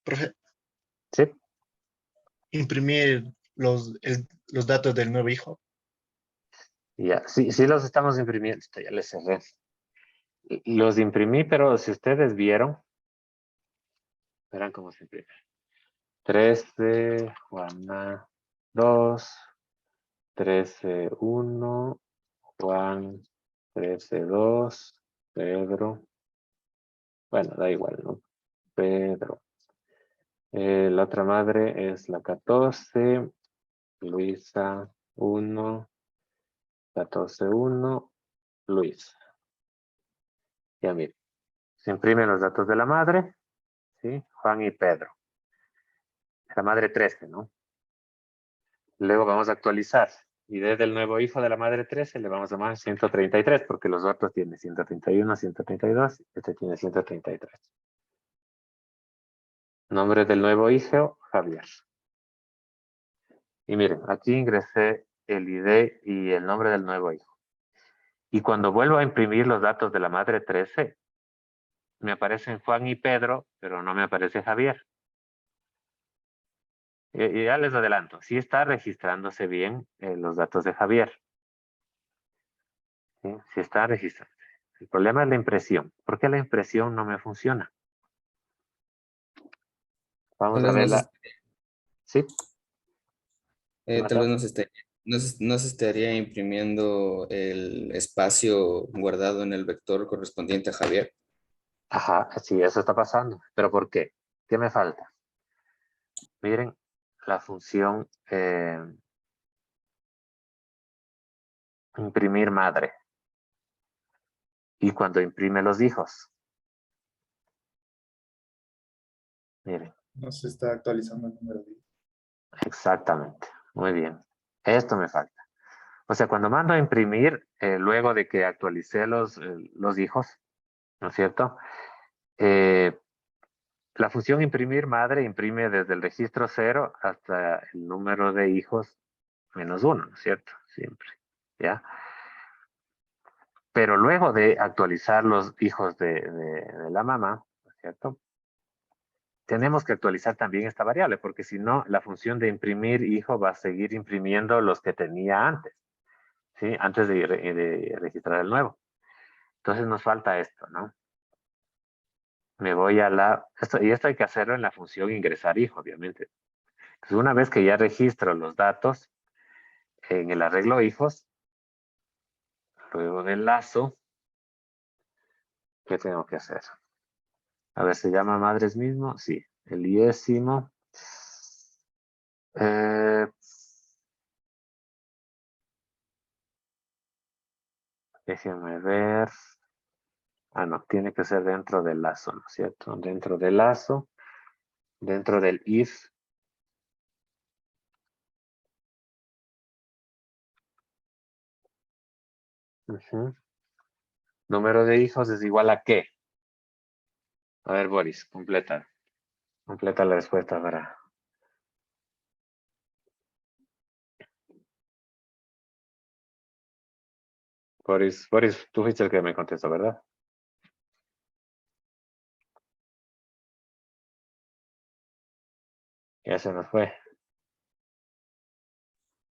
Profe, ¿Sí? imprimir los datos del nuevo hijo. Ya, sí, sí los estamos imprimiendo. Esto ya les cerré. Los imprimí, pero si ustedes vieron, verán cómo se imprime. 13, Juana 2, 13, 1, Juan 13, 2, Pedro. Bueno, da igual, ¿no? Pedro. La otra madre es la 14, Luisa 1, 14, 1, Luis. Ya miren, se imprimen los datos de la madre, ¿sí? Juan y Pedro. La madre 13, ¿no? Luego vamos a actualizar. Y desde el nuevo hijo de la madre 13 le vamos a llamar 133, porque los otros tienen 131, 132, este tiene 133. Nombre del nuevo hijo, Javier. Y miren, aquí ingresé el ID y el nombre del nuevo hijo. Y cuando vuelvo a imprimir los datos de la madre 13, me aparecen Juan y Pedro, pero no me aparece Javier. Y ya les adelanto, sí está registrándose bien los datos de Javier. ¿Sí? Sí está registrando. El problema es la impresión. ¿Por qué la impresión no me funciona? Vamos Tal a vez no se, verla. ¿Sí? ¿Qué tal vez pasó? no se estaría imprimiendo el espacio guardado en el vector correspondiente a Javier. Ajá, sí, eso está pasando. ¿Pero por qué? ¿Qué me falta? Miren la función imprimir madre. Y cuando imprime los hijos. Miren, No se está actualizando el número de hijo. exactamente. Muy bien. Esto me falta. O sea, cuando mando a imprimir, luego de que actualicé los hijos, ¿no es cierto? Eh, la función imprimir madre imprime desde el registro 0 hasta el número de hijos -1, ¿no es cierto? Siempre. ¿Ya? Pero luego de actualizar los hijos de la mamá, ¿no es cierto? Tenemos que actualizar también esta variable, porque si no, la función de imprimir hijo va a seguir imprimiendo los que tenía antes, ¿sí? Antes de registrar el nuevo. Entonces nos falta esto, ¿no? Me voy a y esto hay que hacerlo en la función ingresar hijo, obviamente. Entonces, una vez que ya registro los datos en el arreglo hijos, luego del lazo, ¿qué tengo que hacer? A ver, ¿se llama madres mismo? Sí. El iésimo. Déjenme ver. Ah, no, tiene que ser dentro del lazo, ¿no es cierto? Dentro del lazo, dentro del if. Ujú. Número de hijos es igual a qué. A ver, Boris, completa. Completa la respuesta para... Boris, tú fuiste el que me contestó, ¿verdad? Ya se nos fue.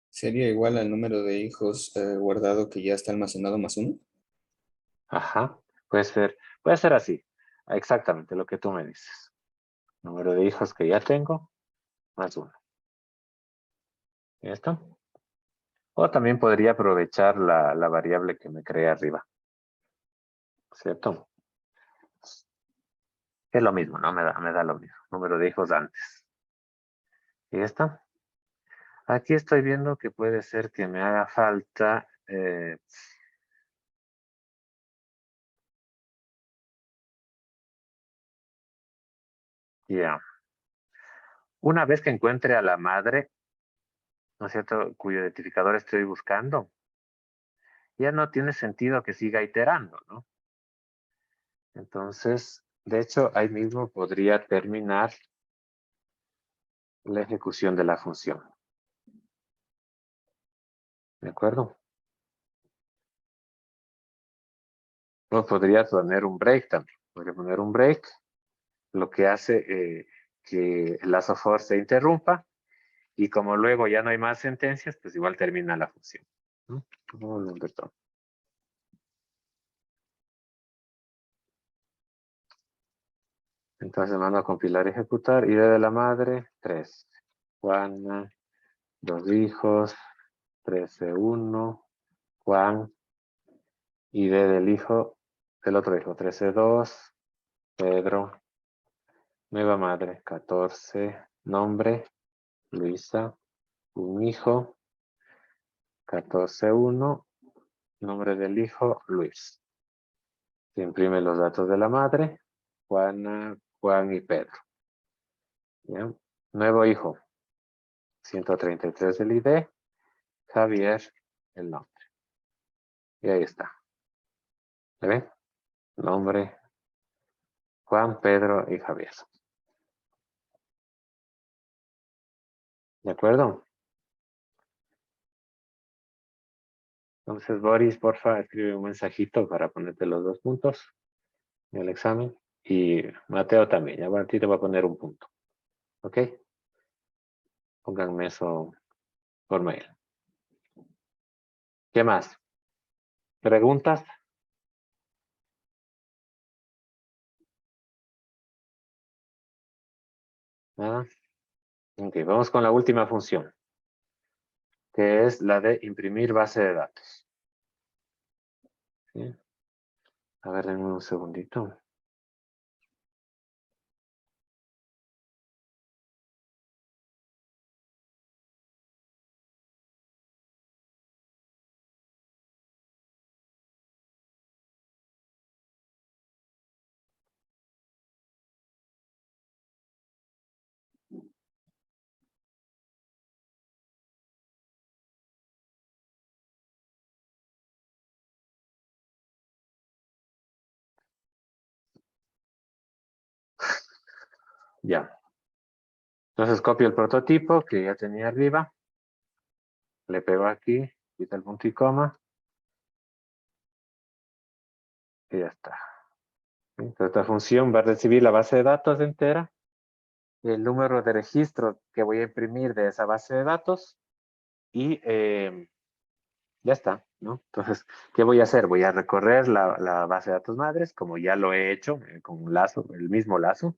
¿Sería igual al número de hijos guardado que ya está almacenado más uno? Ajá. Puede ser así. Exactamente lo que tú me dices. Número de hijos que ya tengo, más uno. ¿Listo? O también podría aprovechar la variable que me creé arriba. ¿Cierto? Es lo mismo, ¿no? Me da lo mismo. Número de hijos antes. ¿Y esto? Aquí estoy viendo que puede ser que me haga falta... ya. Una vez que encuentre a la madre, ¿no es cierto?, cuyo identificador estoy buscando, ya no tiene sentido que siga iterando, ¿no? Entonces, de hecho, ahí mismo podría terminar la ejecución de la función. ¿De acuerdo? O podría poner un break también. Podría poner un break, lo que hace que el lazo for se interrumpa, y como luego ya no hay más sentencias, pues igual termina la función, ¿no? Entonces mando a compilar y ejecutar. ID de la madre, 3. Juana, 2 hijos, 13-1. Juan, ID del hijo, del otro hijo, 13-2. Pedro, nueva madre, 14. Nombre, Luisa, un hijo, 14-1. Nombre del hijo, Luis. Se imprime los datos de la madre, Juana, Juan y Pedro. ¿Ya? Nuevo hijo, 133 del ID, Javier, el nombre. Y ahí está. ¿Le ven? Nombre, Juan, Pedro y Javier. ¿De acuerdo? Entonces, Boris, porfa, escribe un mensajito para ponerte los 2 puntos en el examen. Y Mateo también. Ya bueno, a ti te voy a poner un punto. ¿Ok? Pónganme eso por mail. ¿Qué más? ¿Preguntas? ¿Nada? Ok, vamos con la última función, que es la de imprimir base de datos. ¿Sí? A ver, denme un segundito. Ya. Entonces copio el prototipo que ya tenía arriba. Le pego aquí, quita el punto y coma. Y ya está. Entonces, esta función va a recibir la base de datos entera, el número de registro que voy a imprimir de esa base de datos y ya está, ¿no? Entonces, ¿qué voy a hacer? Voy a recorrer la base de datos madres, como ya lo he hecho, con un lazo, el mismo lazo.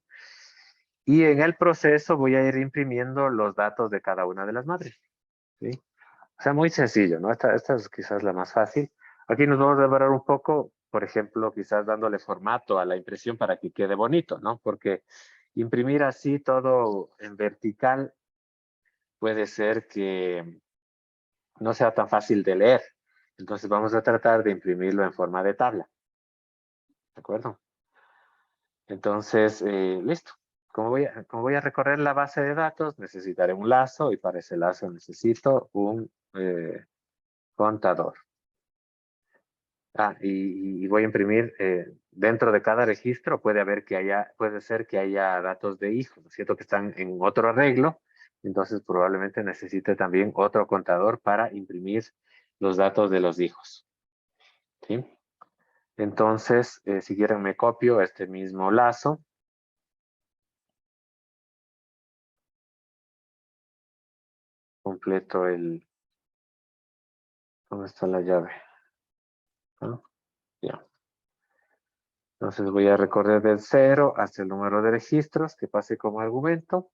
Y en el proceso voy a ir imprimiendo los datos de cada una de las madres, ¿sí? O sea, muy sencillo, ¿no? Esta es quizás la más fácil. Aquí nos vamos a demorar un poco, por ejemplo, quizás dándole formato a la impresión para que quede bonito, ¿no? Porque imprimir así todo en vertical puede ser que no sea tan fácil de leer. Entonces vamos a tratar de imprimirlo en forma de tabla. ¿De acuerdo? Entonces, listo. Como voy a recorrer la base de datos, necesitaré un lazo y para ese lazo necesito un contador. Y voy a imprimir dentro de cada registro puede ser que haya datos de hijos, ¿no es cierto? Que están en otro arreglo, entonces probablemente necesite también otro contador para imprimir los datos de los hijos, ¿sí? Entonces, si quieren me copio este mismo lazo. Completo ¿dónde está la llave? ¿Ah? Ya. Entonces voy a recorrer del 0 hasta el número de registros que pase como argumento.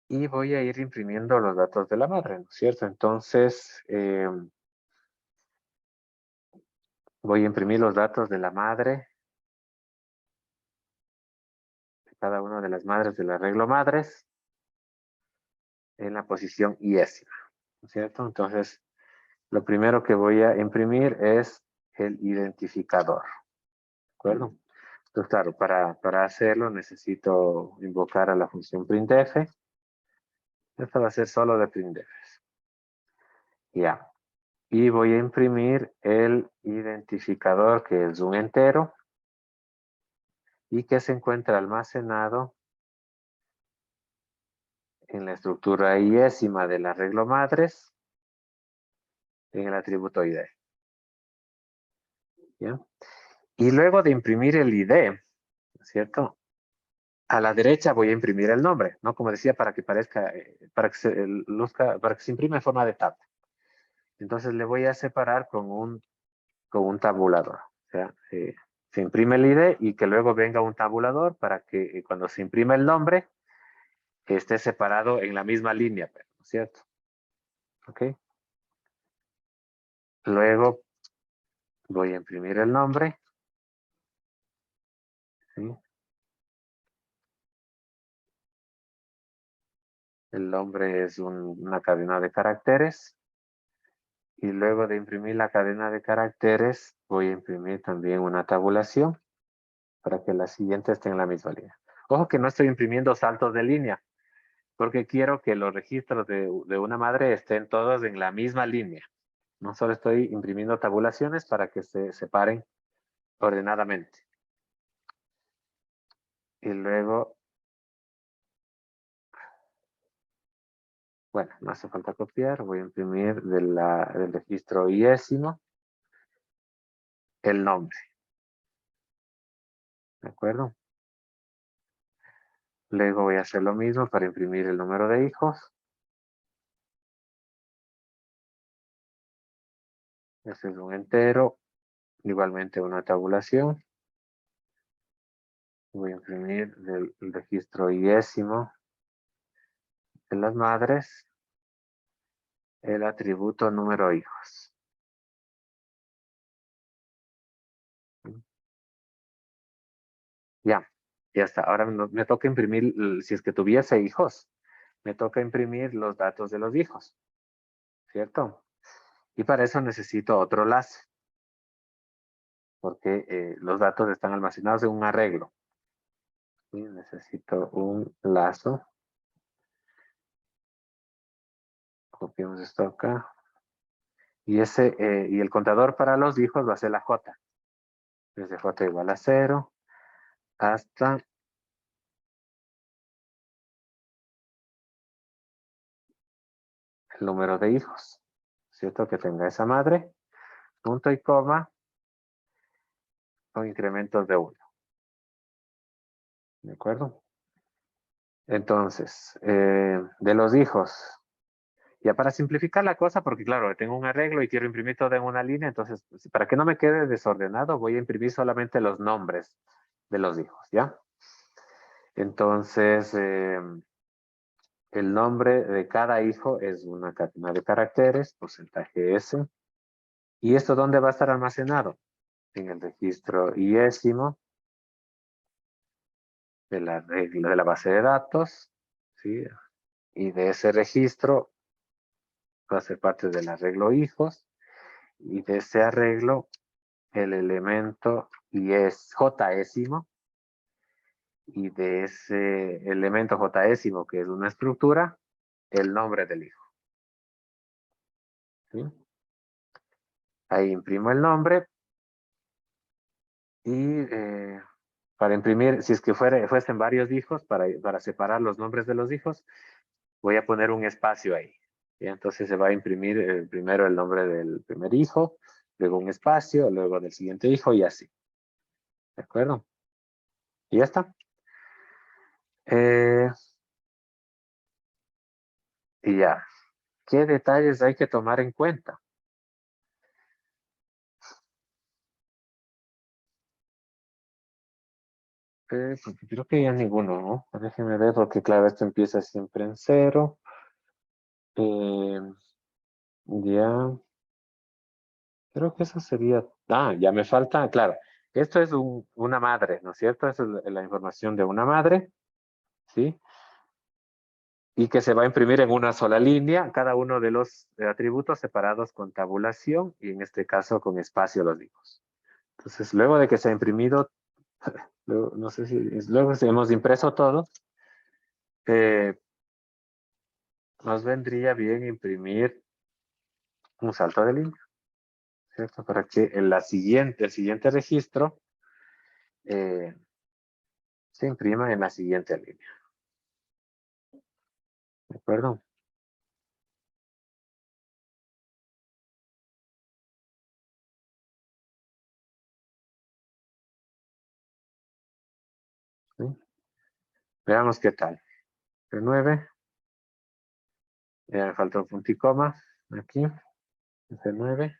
Y voy a ir imprimiendo los datos de la madre, ¿no es cierto? Entonces, voy a imprimir los datos de la madre, de cada una de las madres del arreglo madres, en la posición iésima, ¿no es cierto? Entonces, lo primero que voy a imprimir es el identificador, ¿de acuerdo? Entonces, claro, para hacerlo necesito invocar a la función printf. Esta va a ser solo de printf. Ya. Y voy a imprimir el identificador, que es un entero, y que se encuentra almacenado en la estructura iésima del arreglo madres, en el atributo ID. ¿Ya? Y luego de imprimir el ID, ¿cierto? A la derecha voy a imprimir el nombre, ¿no? Como decía, para que parezca, para que se luzca, para que se imprima en forma de tabla. Entonces le voy a separar con un tabulador. O sea, se imprime el ID y que luego venga un tabulador para que cuando se imprima el nombre, esté separado en la misma línea, ¿no es cierto? ¿Ok? Luego voy a imprimir el nombre. ¿Sí? El nombre es una cadena de caracteres. Y luego de imprimir la cadena de caracteres, voy a imprimir también una tabulación para que la siguiente esté en la misma línea. Ojo que no estoy imprimiendo saltos de línea, porque quiero que los registros de una madre estén todos en la misma línea. No solo estoy imprimiendo tabulaciones para que se separen ordenadamente. Y luego, bueno, no hace falta copiar, voy a imprimir del registro iésimo el nombre. ¿De acuerdo? Luego voy a hacer lo mismo para imprimir el número de hijos. Este es un entero, igualmente una tabulación. Voy a imprimir del registro iésimo de las madres el atributo número hijos. Ya está. Ahora me toca imprimir, si es que tuviese hijos, me toca imprimir los datos de los hijos, ¿cierto? Y para eso necesito otro lazo, porque los datos están almacenados en un arreglo. Y necesito un lazo. Copiamos esto acá. Y el contador para los hijos va a ser la J. Desde J igual a 0 hasta el número de hijos, ¿cierto? Que tenga esa madre, punto y coma, con incrementos de 1. ¿De acuerdo? Entonces, de los hijos, ya para simplificar la cosa, porque claro, tengo un arreglo y quiero imprimir todo en una línea, entonces, para que no me quede desordenado, voy a imprimir solamente los nombres de los hijos, ¿ya? Entonces, el nombre de cada hijo es una cadena de caracteres, porcentaje S. ¿Y esto dónde va a estar almacenado? En el registro iésimo de la base de datos, ¿sí? Y de ese registro va a ser parte del arreglo hijos. Y de ese arreglo, el elemento jésimo. Y de ese elemento jésimo, que es una estructura, el nombre del hijo. ¿Sí? Ahí imprimo el nombre. Y para imprimir, si es que fuesen varios hijos, para separar los nombres de los hijos, voy a poner un espacio ahí. Y entonces se va a imprimir primero el nombre del primer hijo, luego un espacio, luego del siguiente hijo y así. ¿De acuerdo? Y ya está. Eh, y ya. ¿Qué detalles hay que tomar en cuenta? Pues, creo que ya ninguno, ¿no? Déjenme ver porque claro, esto empieza siempre en 0. Eh, ya. Creo que eso sería... Ah, ya me falta, claro. Esto es una madre, ¿no es cierto? Esa es la información de una madre, ¿sí? Y que se va a imprimir en una sola línea, cada uno de los atributos separados con tabulación y en este caso con espacio los hijos. Entonces, luego de que se ha imprimido, no sé si... Luego que hemos impreso todo, eh, nos vendría bien imprimir un salto de línea, ¿cierto? Para que en el siguiente registro eh, se imprima en la siguiente línea. ¿De acuerdo? ¿Sí? Veamos qué tal. El 9. Ya me falta un punto y coma. Aquí. Es el 9.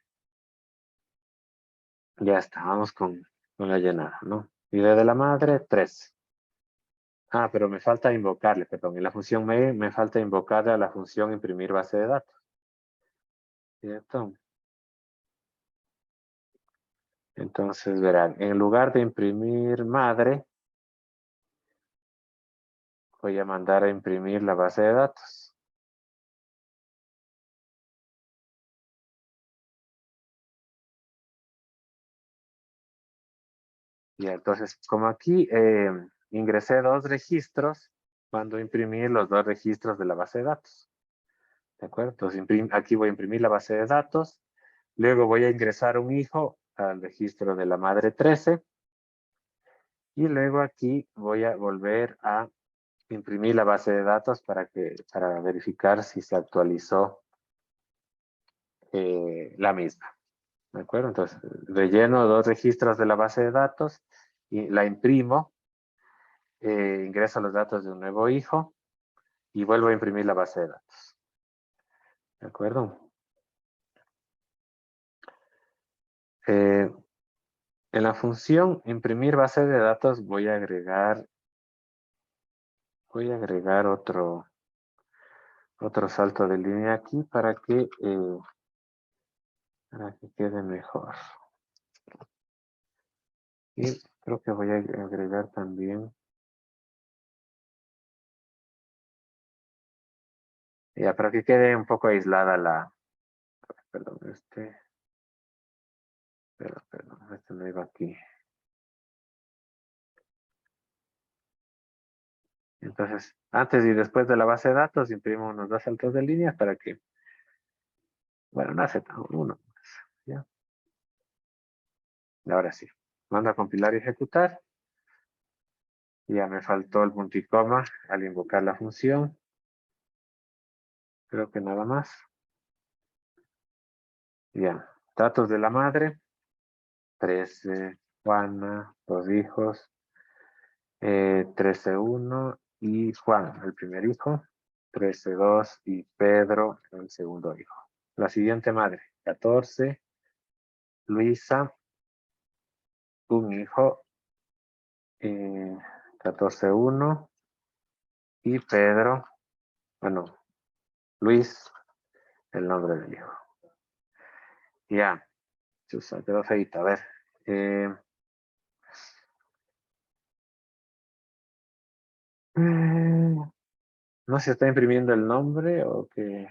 Ya está. Vamos con la llenada, ¿no? Idea de la madre, 3. Ah, pero me falta invocarle, perdón. En la función main me falta invocarle a la función imprimir base de datos. ¿Cierto? Entonces verán, en lugar de imprimir madre, voy a mandar a imprimir la base de datos. Y entonces, como aquí ingresé 2 registros, mando a imprimir los 2 registros de la base de datos. ¿De acuerdo? Entonces, aquí voy a imprimir la base de datos. Luego voy a ingresar un hijo al registro de la madre 13. Y luego aquí voy a volver a imprimir la base de datos para verificar si se actualizó la misma. ¿De acuerdo? Entonces, relleno 2 registros de la base de datos y la imprimo. Ingreso los datos de un nuevo hijo y vuelvo a imprimir la base de datos. ¿De acuerdo? En la función imprimir base de datos voy a agregar otro salto de línea aquí para que quede mejor. Y creo que voy a agregar también, ya para que quede un poco aislada perdón, perdón, este no iba aquí. Entonces, antes y después de la base de datos, imprimo unos 2 saltos de líneas para que, bueno, no hace tan uno, ¿ya? Y ahora sí, mando a compilar y ejecutar. Ya me faltó el punto y coma al invocar la función. Creo que nada más. Ya, datos de la madre. 13, Juana, 2 hijos. 13, 1 y Juan, el primer hijo. 13, 2 y Pedro, el segundo hijo. La siguiente madre, 14, Luisa, un hijo. 14, 1 y Pedro, bueno, Luis, el nombre del hijo. Ya, chusa, quedó feita. A ver. No se está imprimiendo el nombre o que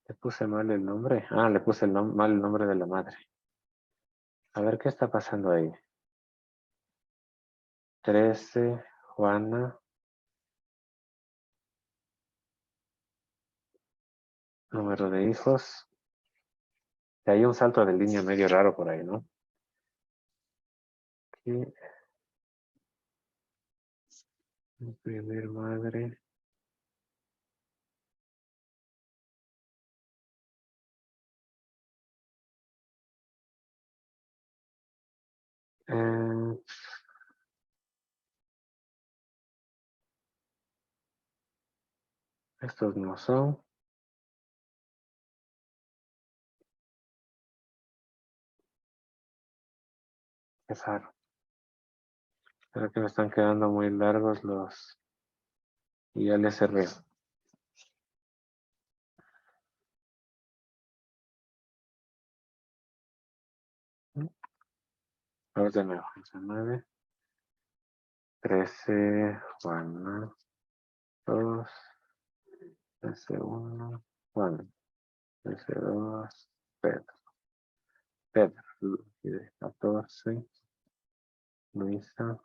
le puse mal el nombre. Ah, le puse mal el nombre de la madre. A ver qué está pasando ahí. 13, Juana. Número de hijos. Hay un salto de línea medio raro por ahí, ¿no? Aquí. Imprimir madre. Eh, estos no son. Qué raro. Creo que me están quedando muy largos los... Y ya les cerré. Vamos de nuevo. 19, 13, Juana, 2, 13, 1, Juan, 13, 2, Pedro, Pedro, 14, Luisa,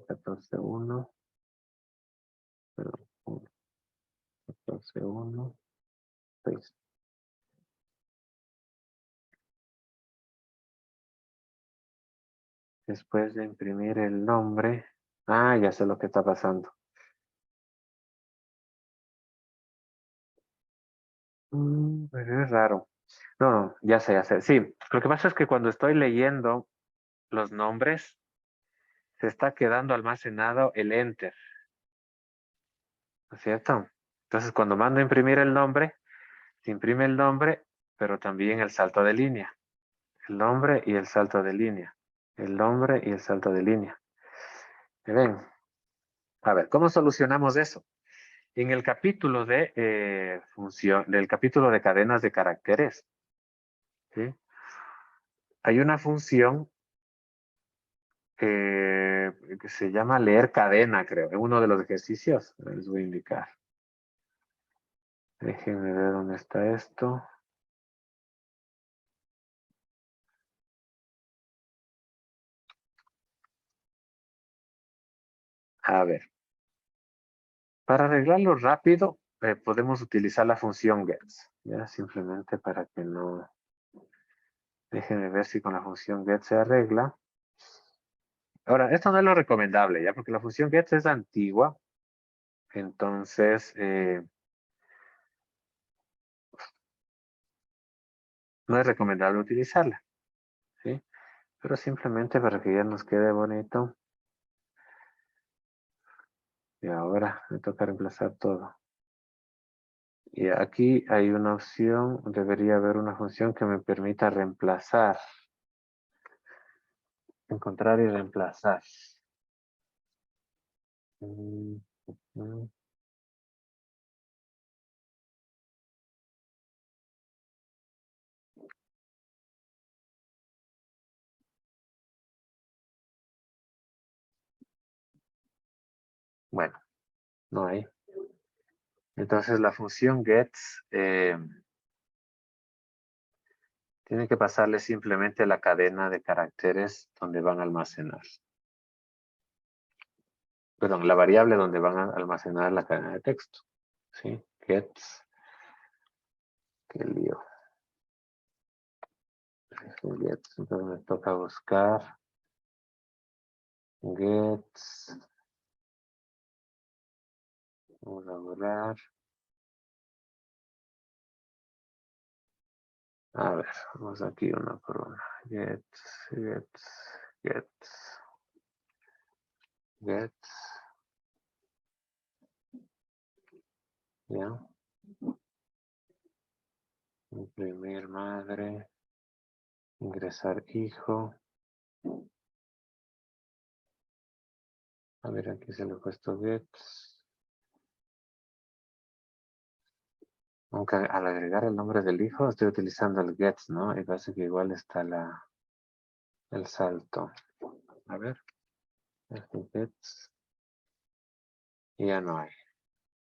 14, 1, 14, 1, 6. Después de imprimir el nombre, ya sé lo que está pasando. Pero es raro. No, ya sé, ya sé. Sí, lo que pasa es que cuando estoy leyendo los nombres, se está quedando almacenado el enter, ¿no es cierto? Entonces, cuando mando a imprimir el nombre, se imprime el nombre, pero también el salto de línea. El nombre y el salto de línea. El nombre y el salto de línea. ¿Me ven? A ver, ¿cómo solucionamos eso? En el capítulo de del capítulo de cadenas de caracteres, ¿sí? Hay una función que se llama leer cadena, creo. En uno de los ejercicios les voy a indicar. Déjenme ver dónde está esto. A ver. Para arreglarlo rápido, podemos utilizar la función gets. Ya, simplemente para que no... Déjenme ver si con la función get se arregla. Ahora, esto no es lo recomendable, ¿ya? Porque la función get es antigua. Entonces, no es recomendable utilizarla, ¿sí? Pero simplemente para que ya nos quede bonito. Y ahora me toca reemplazar todo. Y aquí hay una opción, debería haber una función que me permita reemplazar. Encontrar y reemplazar. Mm, mm. Bueno, no hay. Entonces la función gets tiene que pasarle simplemente la cadena de caracteres donde van a almacenar. Perdón, la variable donde van a almacenar la cadena de texto. ¿Sí? Gets. Qué lío. Gets. Entonces me toca buscar gets. Vamos a borrar. A ver, vamos aquí una por una. Gets, gets. Ya. Imprimir madre. Ingresar hijo. A ver, aquí se le ha puesto gets. Aunque al agregar el nombre del hijo estoy utilizando el gets, ¿no? Y parece que igual está el salto. A ver. Este gets. Y ya no hay.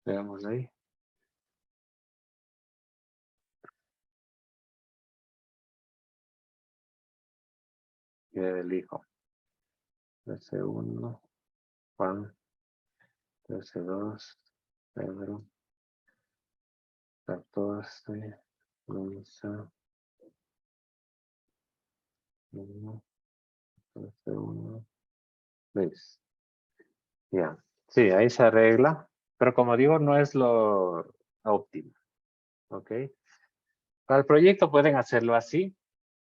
Veamos ahí. Y del hijo. 13-1. Juan. 13-2. Pedro. 14. Luisa. 1, 1, Luis. Ya. Sí, ahí se arregla. Pero como digo, no es lo óptimo. ¿Ok? Para el proyecto pueden hacerlo así,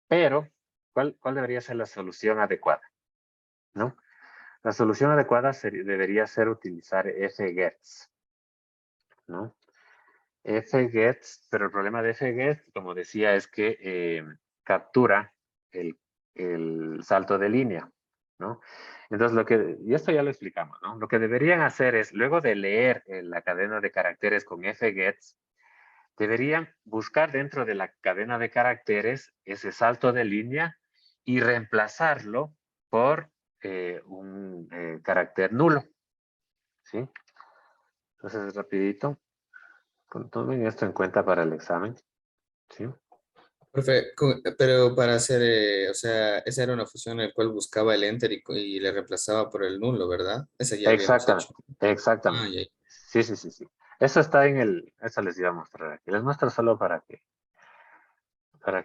pero ¿cuál debería ser la solución adecuada? ¿No? La solución adecuada debería ser utilizar fgets, ¿no? fgets, pero el problema de fgets, como decía, es que captura el salto de línea, ¿no? Entonces, y esto ya lo explicamos, ¿no? Lo que deberían hacer es, luego de leer la cadena de caracteres con fgets, deberían buscar dentro de la cadena de caracteres ese salto de línea y reemplazarlo por un carácter nulo, ¿sí? Entonces, rapidito, tomen esto en cuenta para el examen, ¿sí? Profe, pero para hacer, o sea, esa era una función en la cual buscaba el enter y le reemplazaba por el nulo, ¿verdad? Esa ya habíamos Exactamente, hecho. Ah, exactamente. ya. Sí, sí, sí, sí. Eso está eso les iba a mostrar aquí. Les muestro solo para que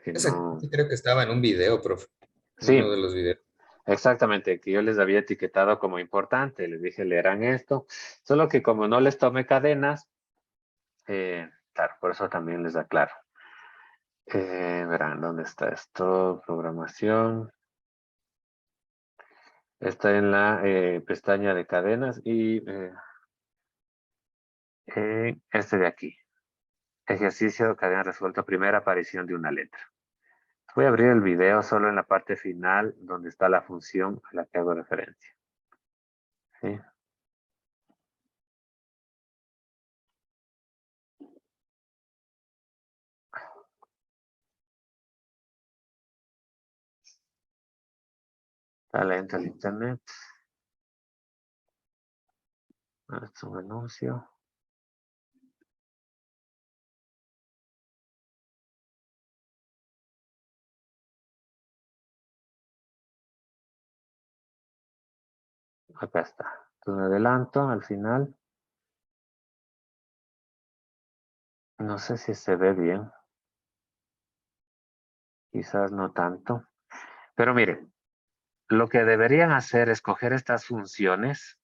Esa no. creo que estaba en un video, profe. En Sí, uno de los videos. exactamente, que yo les había etiquetado como importante. Les dije, leerán esto. Solo que como no les tomé cadenas, claro, por eso también les aclaro. Verán, ¿dónde está esto? Programación. Está en la pestaña de cadenas y este de aquí. Ejercicio, cadena resuelta, primera aparición de una letra. Voy a abrir el video solo en la parte final donde está la función a la que hago referencia. ¿Sí? Está lento el internet. Esto es un anuncio. Acá está. Entonces me adelanto al final. No sé si se ve bien. Quizás no tanto. Pero miren, lo que deberían hacer es coger estas funciones,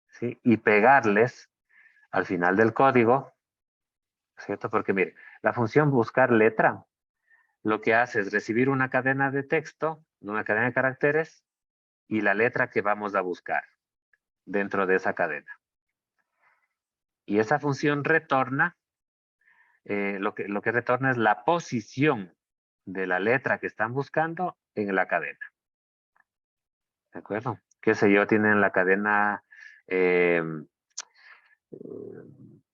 ¿sí? Y pegarles al final del código, ¿cierto? Porque mire, la función buscar letra lo que hace es recibir una cadena de texto, una cadena de caracteres, y la letra que vamos a buscar dentro de esa cadena. Y esa función retorna, lo que retorna es la posición de la letra que están buscando en la cadena. ¿De acuerdo? Qué sé yo, tienen la cadena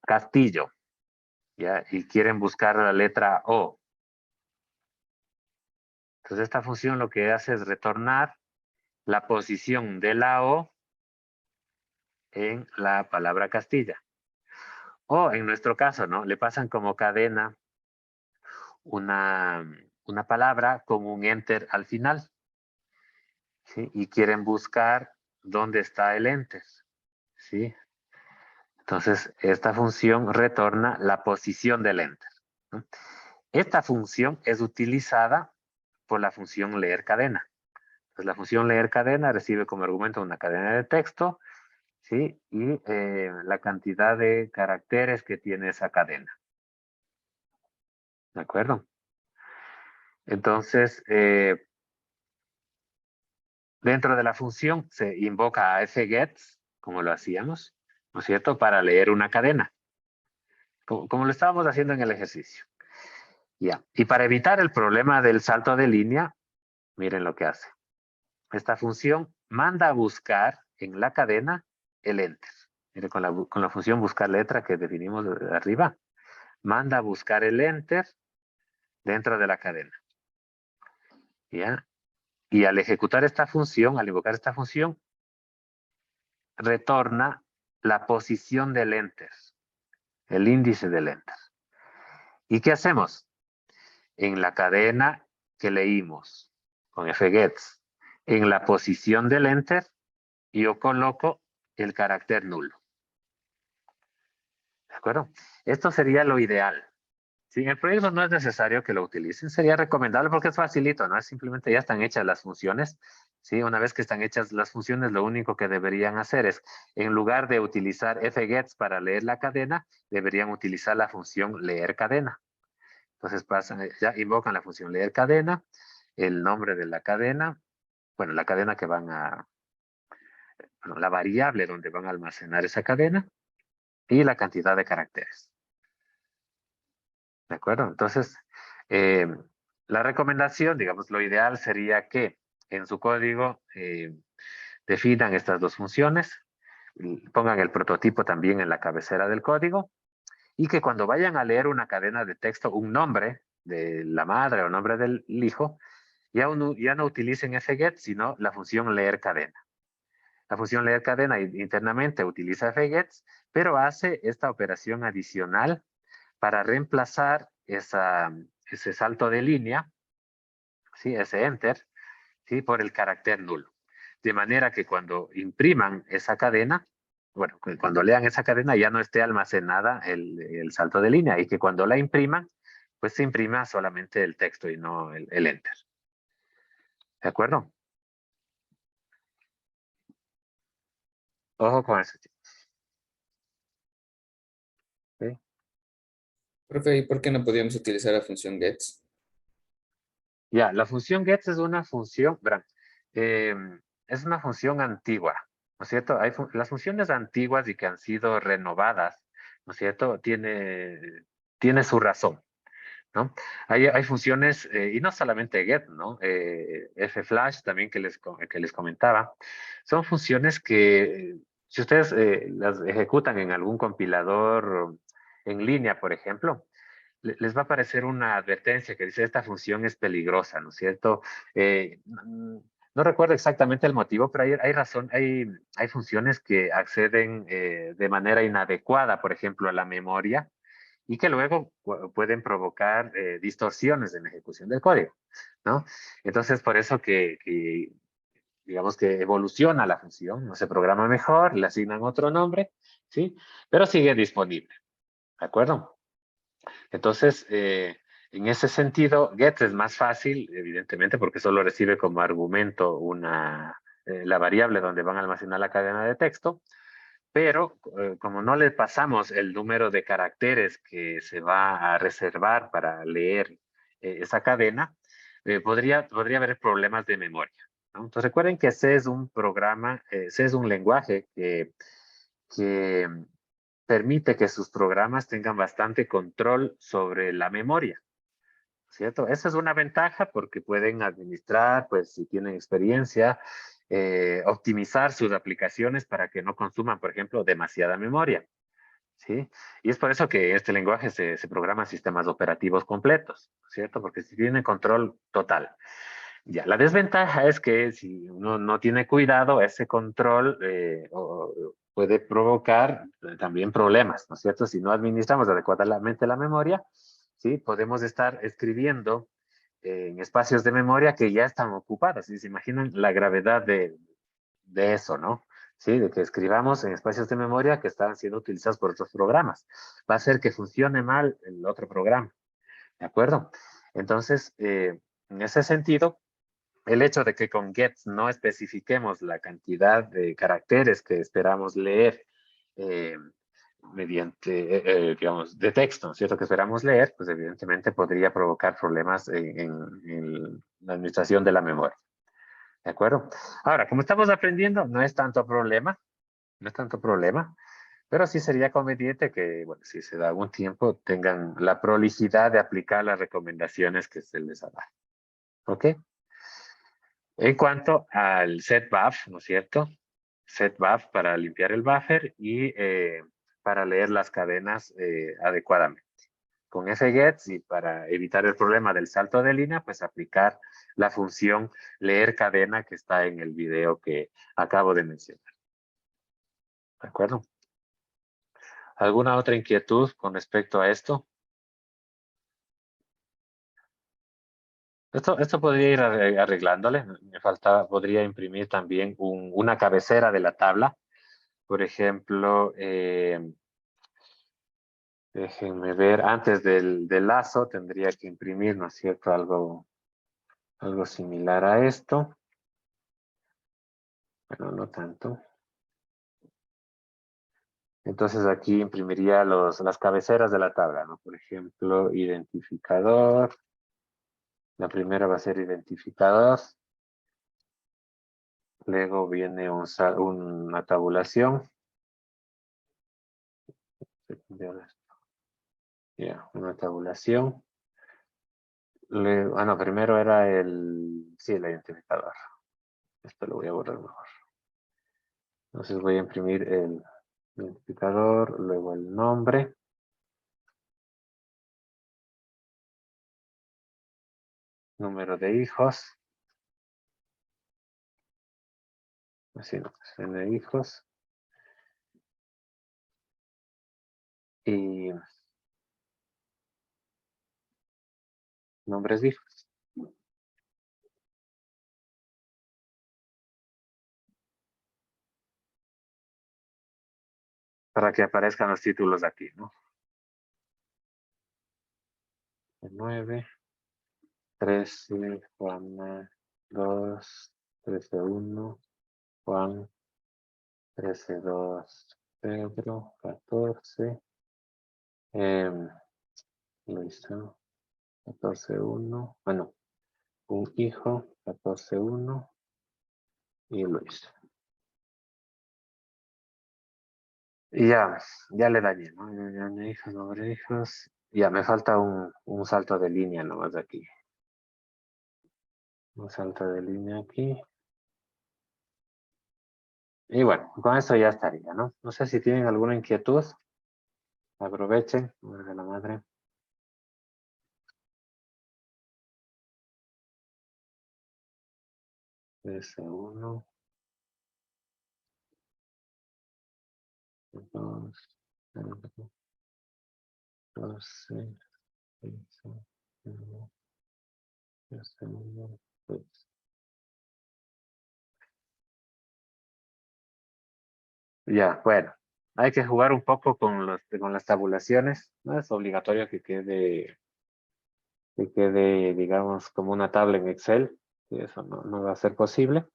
Castillo, ¿ya? Y quieren buscar la letra O. Entonces esta función lo que hace es retornar la posición de la O en la palabra Castilla. O en nuestro caso, ¿no? Le pasan como cadena una palabra con un enter al final, ¿sí? Y quieren buscar dónde está el enter, ¿sí? Entonces, esta función retorna la posición del enter, ¿no? Esta función es utilizada por la función leer cadena. Entonces, la función leer cadena recibe como argumento una cadena de texto, ¿sí? Y la cantidad de caracteres que tiene esa cadena. ¿De acuerdo? Entonces, dentro de la función se invoca a fgets, como lo hacíamos, ¿no es cierto?, para leer una cadena, como lo estábamos haciendo en el ejercicio. Ya. Y para evitar el problema del salto de línea, miren lo que hace. Esta función manda a buscar en la cadena el enter. Miren, con la función buscar letra que definimos arriba, manda a buscar el enter dentro de la cadena. ¿Ya? Y al ejecutar esta función, al invocar esta función, retorna la posición del enter, el índice del enter. ¿Y qué hacemos? En la cadena que leímos con fgets, en la posición del enter, yo coloco el carácter nulo. ¿De acuerdo? Esto sería lo ideal, Si en el proyecto no es necesario que lo utilicen, sería recomendable porque es facilito, ¿no? Es simplemente ya están hechas las funciones. ¿Sí? Una vez que están hechas las funciones, lo único que deberían hacer es, en lugar de utilizar fgets para leer la cadena, deberían utilizar la función leer cadena. Entonces pasan, ya invocan la función leer cadena, el nombre de la cadena, bueno, la cadena que van a, bueno, la variable donde van a almacenar esa cadena y la cantidad de caracteres. ¿De acuerdo? Entonces, la recomendación, digamos, lo ideal sería que en su código definan estas dos funciones, pongan el prototipo también en la cabecera del código y que cuando vayan a leer una cadena de texto, un nombre de la madre o nombre del hijo, ya no utilicen fget, sino la función leer cadena. La función leer cadena internamente utiliza fgets, pero hace esta operación adicional para reemplazar ese salto de línea, ¿sí? Ese enter, ¿sí? Por el carácter nulo. De manera que cuando impriman esa cadena, bueno, cuando lean esa cadena ya no esté almacenada el salto de línea y que cuando la impriman, pues se imprima solamente el texto y no el enter. ¿De acuerdo? Ojo con eso. ¿Sí? Profe, ¿y por qué no podíamos utilizar la función gets? Ya, la función gets es una función, verán, es una función antigua, ¿no es cierto? Las funciones antiguas y que han sido renovadas, ¿no es cierto? Tiene su razón, ¿no? Hay funciones, y no solamente get, ¿no? Fflash también que les comentaba, son funciones que si ustedes las ejecutan en algún compilador en línea, por ejemplo, les va a aparecer una advertencia que dice esta función es peligrosa, ¿no es cierto? No recuerdo exactamente el motivo, pero hay funciones que acceden de manera inadecuada, por ejemplo, a la memoria, y que luego pueden provocar distorsiones en la ejecución del código, ¿no? Entonces, por eso digamos que evoluciona la función, no se programa mejor, le asignan otro nombre, ¿sí? Pero sigue disponible, ¿de acuerdo? Entonces, en ese sentido, get es más fácil, evidentemente, porque solo recibe como argumento la variable donde van a almacenar la cadena de texto, pero como no le pasamos el número de caracteres que se va a reservar para leer esa cadena, podría haber problemas de memoria, ¿no? Entonces recuerden que C es un programa, C es un lenguaje que permite que sus programas tengan bastante control sobre la memoria, ¿cierto? Esa es una ventaja porque pueden administrar, pues si tienen experiencia, optimizar sus aplicaciones para que no consuman, por ejemplo, demasiada memoria, ¿sí? Y es por eso que este lenguaje se programa en sistemas operativos completos, ¿cierto? Porque si tiene control total. Ya, la desventaja es que si uno no tiene cuidado, ese control puede provocar también problemas, ¿no es cierto? Si no administramos adecuadamente la memoria, ¿sí? Podemos estar escribiendo en espacios de memoria que ya están ocupados. ¿Sí? ¿Se imaginan la gravedad de eso, no? ¿Sí? De que escribamos en espacios de memoria que están siendo utilizados por otros programas. Va a hacer que funcione mal el otro programa, ¿de acuerdo? Entonces, en ese sentido, el hecho de que con get no especifiquemos la cantidad de caracteres que esperamos leer mediante, digamos, de texto, ¿cierto? Que esperamos leer, pues evidentemente podría provocar problemas en la administración de la memoria. ¿De acuerdo? Ahora, como estamos aprendiendo, no es tanto problema, no es tanto problema, pero sí sería conveniente que, bueno, si se da algún tiempo, tengan la prolijidad de aplicar las recomendaciones que se les da. ¿Ok? En cuanto al setBuf, ¿no es cierto? SetBuf para limpiar el buffer y para leer las cadenas adecuadamente. Con fgets y para evitar el problema del salto de línea, pues aplicar la función leer cadena que está en el video que acabo de mencionar. ¿De acuerdo? ¿Alguna otra inquietud con respecto a esto? Esto podría ir arreglándole. Me faltaba, podría imprimir también una cabecera de la tabla. Por ejemplo, Déjenme ver, antes del lazo tendría que imprimir, ¿no es cierto? Algo similar a esto. Bueno, no tanto. Entonces aquí imprimiría las cabeceras de la tabla, ¿no? Por ejemplo, identificador. La primera va a ser identificador. Luego viene una tabulación. Ya, una tabulación. No, primero era el identificador. Esto lo voy a borrar mejor. Entonces voy a imprimir el identificador, luego el nombre. Número de hijos. Así no, de hijos. Y nombres de hijos. Para que aparezcan los títulos aquí, ¿no? 9, 13, Juana, 2, 13-1, Juan, 13-2, Pedro, 14, Luisa, 14-1, bueno, un hijo, 14-1 y Luis. Y ya le dañé, ¿no? Ya, hijos, nombre de hijos. Ya me falta un salto de línea nomás de aquí. Un salto de línea aquí. Y bueno, con eso ya estaría, ¿no? No sé si tienen alguna inquietud. Aprovechen, de la madre. S1. 2, 12, 15, 1, 2. Ya, bueno. Hay que jugar un poco con las tabulaciones. No es obligatorio que quede, digamos, como una tabla en Excel. Y eso no va a ser posible.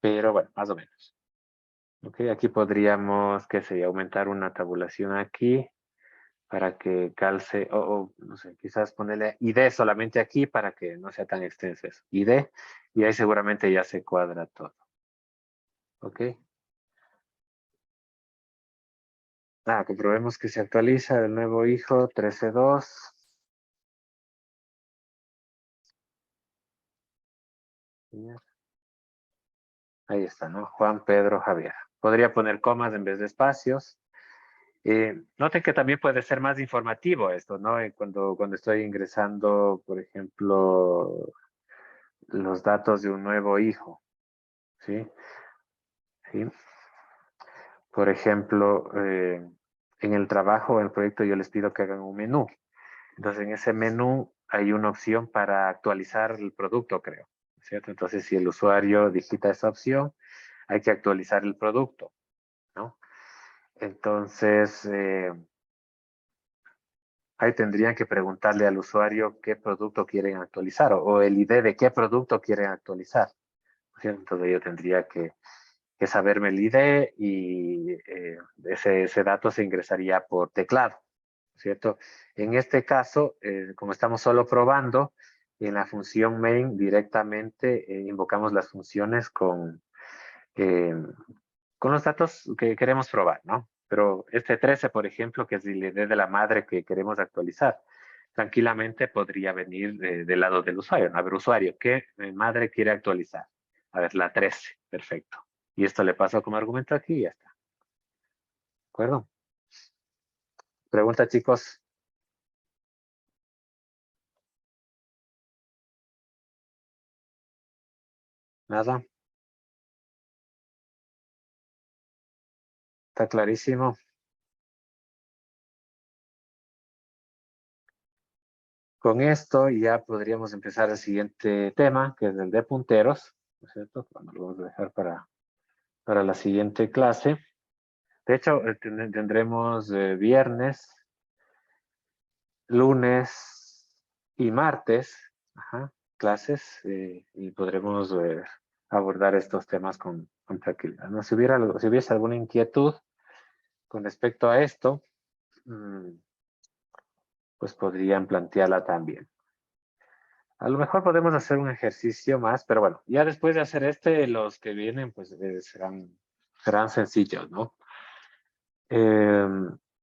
Pero bueno, más o menos. Ok, aquí podríamos, qué sé, aumentar una tabulación aquí para que calce, o no sé, quizás ponerle ID solamente aquí para que no sea tan extenso eso. ID, y ahí seguramente ya se cuadra todo. Ok. Comprobemos que se actualiza el nuevo hijo 13-2. Ahí está, ¿no? Juan Pedro Javier. Podría poner comas en vez de espacios. Noten que también puede ser más informativo esto, ¿no? Cuando estoy ingresando, por ejemplo, los datos de un nuevo hijo, ¿sí? ¿Sí? Por ejemplo, en el trabajo, en el proyecto, yo les pido que hagan un menú. Entonces, en ese menú hay una opción para actualizar el producto, creo, ¿cierto? Entonces, si el usuario digita esa opción, hay que actualizar el producto, ¿no? Entonces, ahí tendrían que preguntarle al usuario qué producto quieren actualizar o el ID de qué producto quieren actualizar, ¿cierto? Entonces, yo tendría que saberme el ID y ese dato se ingresaría por teclado, ¿cierto? En este caso, como estamos solo probando, en la función main directamente invocamos las funciones eh, con los datos que queremos probar, ¿no? Pero este 13, por ejemplo, que es el ID de la madre que queremos actualizar, tranquilamente podría venir del lado del usuario. A ver, usuario, ¿qué madre quiere actualizar? A ver, la 13, perfecto. Y esto le paso como argumento aquí y ya está. ¿De acuerdo? Pregunta, chicos. Nada. Está clarísimo. Con esto ya podríamos empezar el siguiente tema, que es el de punteros, ¿no es cierto? Bueno, lo vamos a dejar para la siguiente clase. De hecho, tendremos viernes lunes y martes, clases, y podremos abordar estos temas con tranquilidad, ¿no? Si hubiese alguna inquietud con respecto a esto, pues podrían plantearla también. A lo mejor podemos hacer un ejercicio más, pero bueno, ya después de hacer los que vienen, pues serán sencillos, ¿no?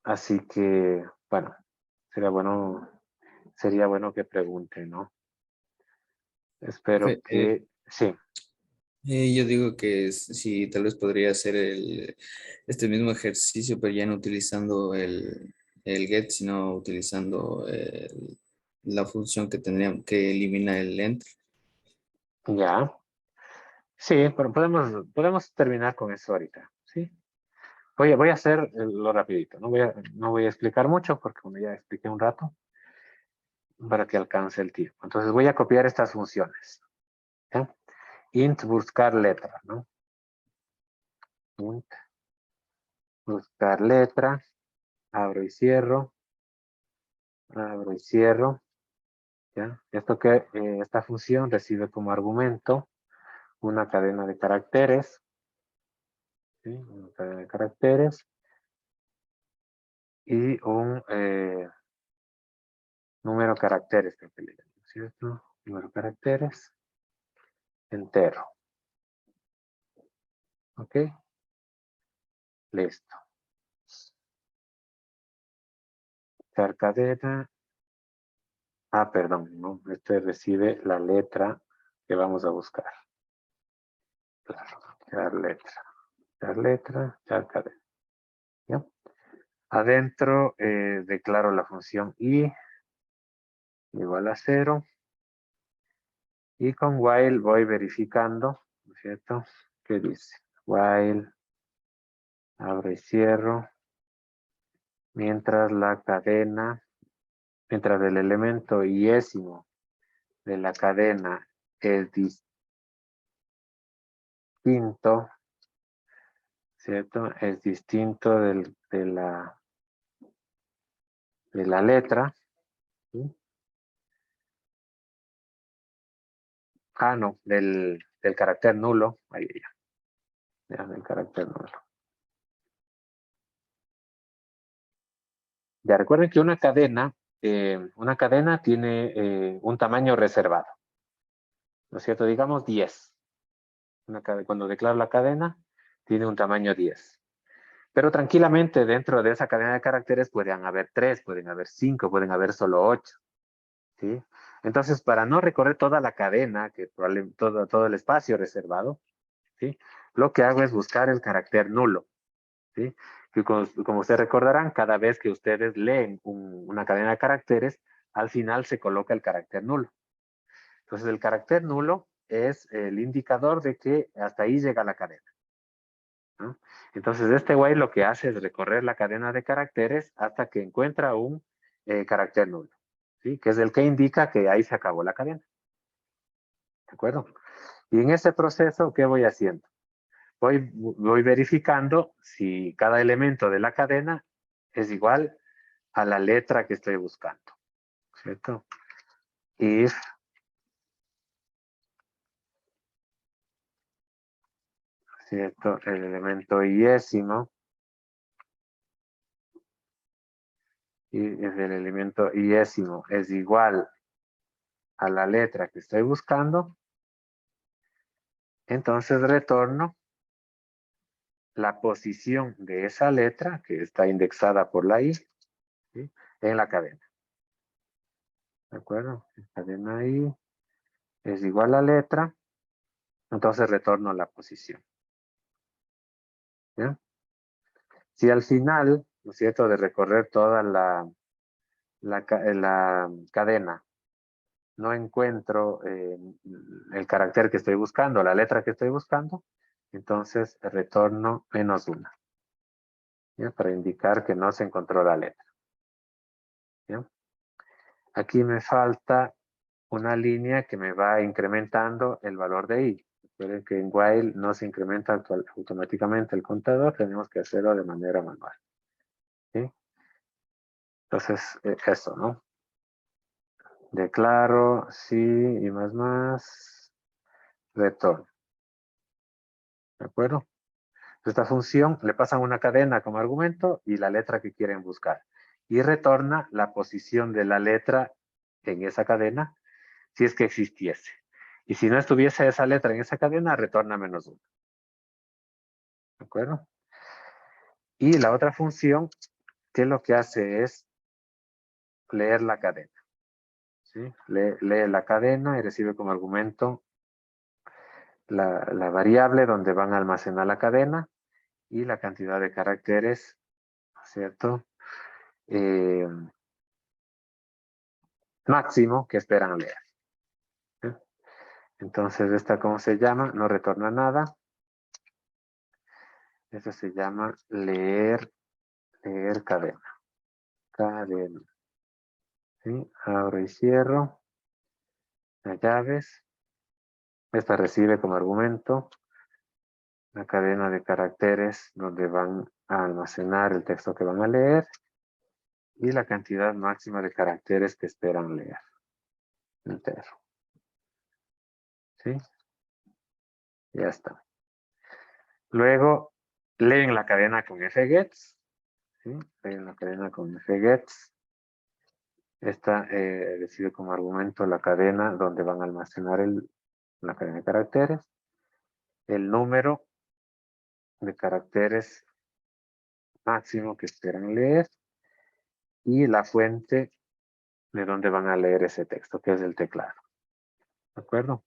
Así que, bueno, sería bueno que pregunten, ¿no? Espero Profe, que, sí. yo digo que sí, tal vez podría hacer este mismo ejercicio, pero ya no utilizando el get, sino utilizando la función que tendríamos que elimina el enter. Ya. Sí, pero podemos terminar con eso ahorita, ¿sí? Voy a hacer lo rapidito, no voy a explicar mucho porque como ya expliqué un rato, para que alcance el tiempo. Entonces voy a copiar estas funciones. ¿Ya? Int buscar letra, ¿no? Int buscar letra, abro y cierro, ¿ya? Esta función recibe como argumento una cadena de caracteres, ¿sí? Una cadena de caracteres y un número de caracteres, creo que le llamo, ¿cierto? Número de caracteres entero. ¿Ok? Listo. Cadena. Perdón, ¿no? Este recibe la letra que vamos a buscar. Claro, dar cadena. ¿Ya? Adentro declaro la función i igual a 0. Y con while voy verificando, ¿no es cierto? ¿Qué dice? While, abro y cierro, mientras el elemento iésimo de la cadena es distinto, ¿cierto? Es distinto de la letra, ¿sí? No, del carácter nulo, ahí ya, del carácter nulo. Ya recuerden que una cadena tiene un tamaño reservado, ¿no es cierto? Digamos 10. Cuando declaro la cadena, tiene un tamaño 10. Pero tranquilamente dentro de esa cadena de caracteres pueden haber 3, pueden haber 5, pueden haber solo 8. ¿Sí? Entonces, para no recorrer toda la cadena, todo el espacio reservado, ¿sí? Lo que hago es buscar el carácter nulo. ¿Sí? Que como ustedes recordarán, cada vez que ustedes leen una cadena de caracteres, al final se coloca el carácter nulo. Entonces, el carácter nulo es el indicador de que hasta ahí llega la cadena, ¿no? Entonces, este while lo que hace es recorrer la cadena de caracteres hasta que encuentra un carácter nulo, ¿sí? Que es el que indica que ahí se acabó la cadena. ¿De acuerdo? Y en ese proceso, ¿qué voy haciendo? Voy verificando si cada elemento de la cadena es igual a la letra que estoy buscando, ¿cierto? If ¿cierto? El elemento iésimo y el elemento iésimo es igual a la letra que estoy buscando, entonces retorno la posición de esa letra que está indexada por la i, ¿sí? En la cadena. ¿De acuerdo? Cadena i es igual a letra, entonces retorno la posición. ¿Ya? Si al final, ¿no es cierto?, de recorrer toda la cadena, no encuentro el carácter que estoy buscando, la letra que estoy buscando, entonces retorno -1, ¿ya? Para indicar que no se encontró la letra. ¿Ya? Aquí me falta una línea que me va incrementando el valor de i. Recuerden que en while no se incrementa automáticamente el contador, tenemos que hacerlo de manera manual. ¿Sí? Entonces, eso, ¿no? Declaro, sí, y más, retorno. ¿De acuerdo? Esta función le pasan una cadena como argumento y la letra que quieren buscar. Y retorna la posición de la letra en esa cadena si es que existiese. Y si no estuviese esa letra en esa cadena, retorna -1. ¿De acuerdo? Y la otra función que lo que hace es leer la cadena. ¿Sí? Lee la cadena y recibe como argumento la variable donde van a almacenar la cadena y la cantidad de caracteres, ¿cierto? Máximo que esperan leer. ¿Sí? Entonces, ¿esta cómo se llama? No retorna nada. Esta se llama leer cadena. Cadena. ¿Sí? Abro y cierro. Las llaves. Esta recibe como argumento la cadena de caracteres donde van a almacenar el texto que van a leer y la cantidad máxima de caracteres que esperan leer. Entero. ¿Sí? Ya está. Luego, leen la cadena con fgets. ¿Sí? Leen la cadena con fgets. Esta recibe como argumento la cadena donde van a almacenar la cadena de caracteres, el número de caracteres máximo que esperan leer y la fuente de donde van a leer ese texto, que es el teclado. ¿De acuerdo?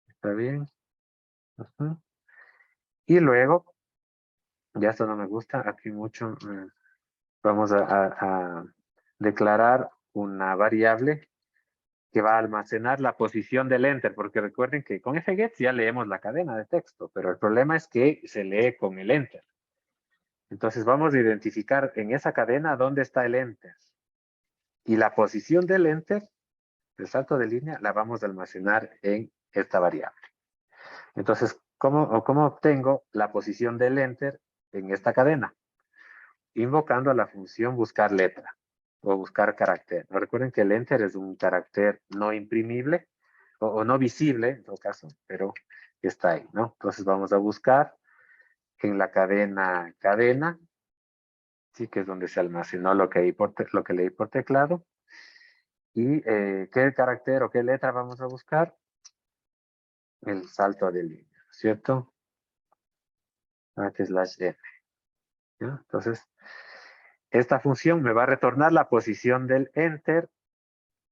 ¿Está bien? Ajá. Y luego, ya esto no me gusta, aquí mucho, vamos a declarar una variable que va a almacenar la posición del enter, porque recuerden que con fgets ya leemos la cadena de texto, pero el problema es que se lee con el enter. Entonces vamos a identificar en esa cadena dónde está el enter. Y la posición del enter, el salto de línea, la vamos a almacenar en esta variable. Entonces, ¿cómo obtengo la posición del enter en esta cadena? Invocando a la función buscar letra o buscar carácter. Recuerden que el enter es un carácter no imprimible o no visible, en todo caso, pero está ahí, ¿no? Entonces vamos a buscar en la cadena, sí, que es donde se almacenó lo que leí por teclado. ¿Y qué carácter o qué letra vamos a buscar? El salto de línea, ¿cierto? /n. ¿Ya? Entonces, esta función me va a retornar la posición del enter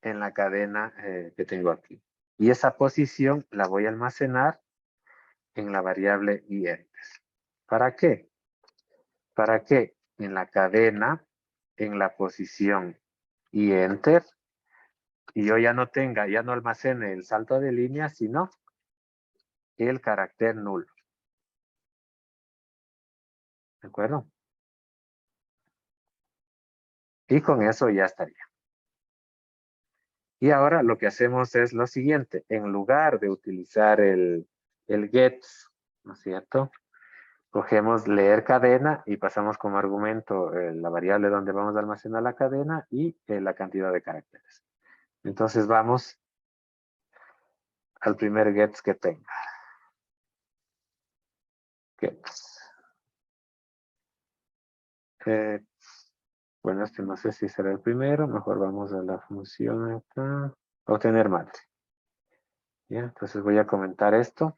en la cadena que tengo aquí. Y esa posición la voy a almacenar en la variable iEnt. ¿Para qué? Para que en la cadena, en la posición iEnter, y yo ya no almacene el salto de línea, sino el carácter nulo. ¿De acuerdo? Y con eso ya estaría. Y ahora lo que hacemos es lo siguiente. En lugar de utilizar el get, ¿no es cierto? Cogemos leer cadena y pasamos como argumento la variable donde vamos a almacenar la cadena y la cantidad de caracteres. Entonces vamos al primer gets que tenga. Gets. Bueno, este no sé si será el primero. Mejor vamos a la función acá. Obtener madre. ¿Ya? Entonces voy a comentar esto.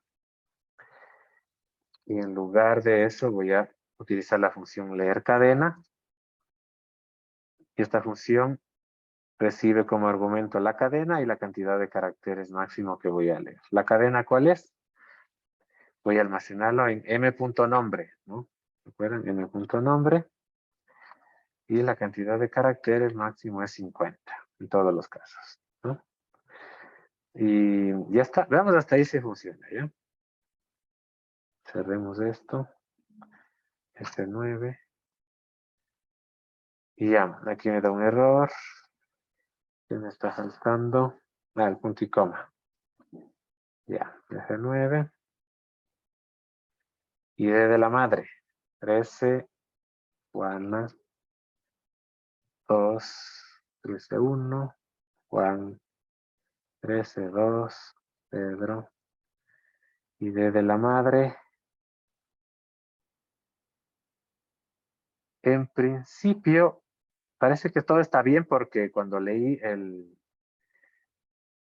Y en lugar de eso voy a utilizar la función leer cadena. Y esta función recibe como argumento la cadena y la cantidad de caracteres máximo que voy a leer. ¿La cadena cuál es? Voy a almacenarlo en m.nombre, ¿no? ¿Recuerdan? m.nombre. Y la cantidad de caracteres máximo es 50 en todos los casos, ¿no? Y ya está. Veamos hasta ahí si funciona, ¿ya? Cerremos esto. F9. Y ya, aquí me da un error. ¿Qué me está faltando? El punto y coma. Ya, F9. Y D de la madre. 13, 1, 2, 13:1, Juan 13:2, Pedro. Y D de la madre. En principio, parece que todo está bien porque cuando leí el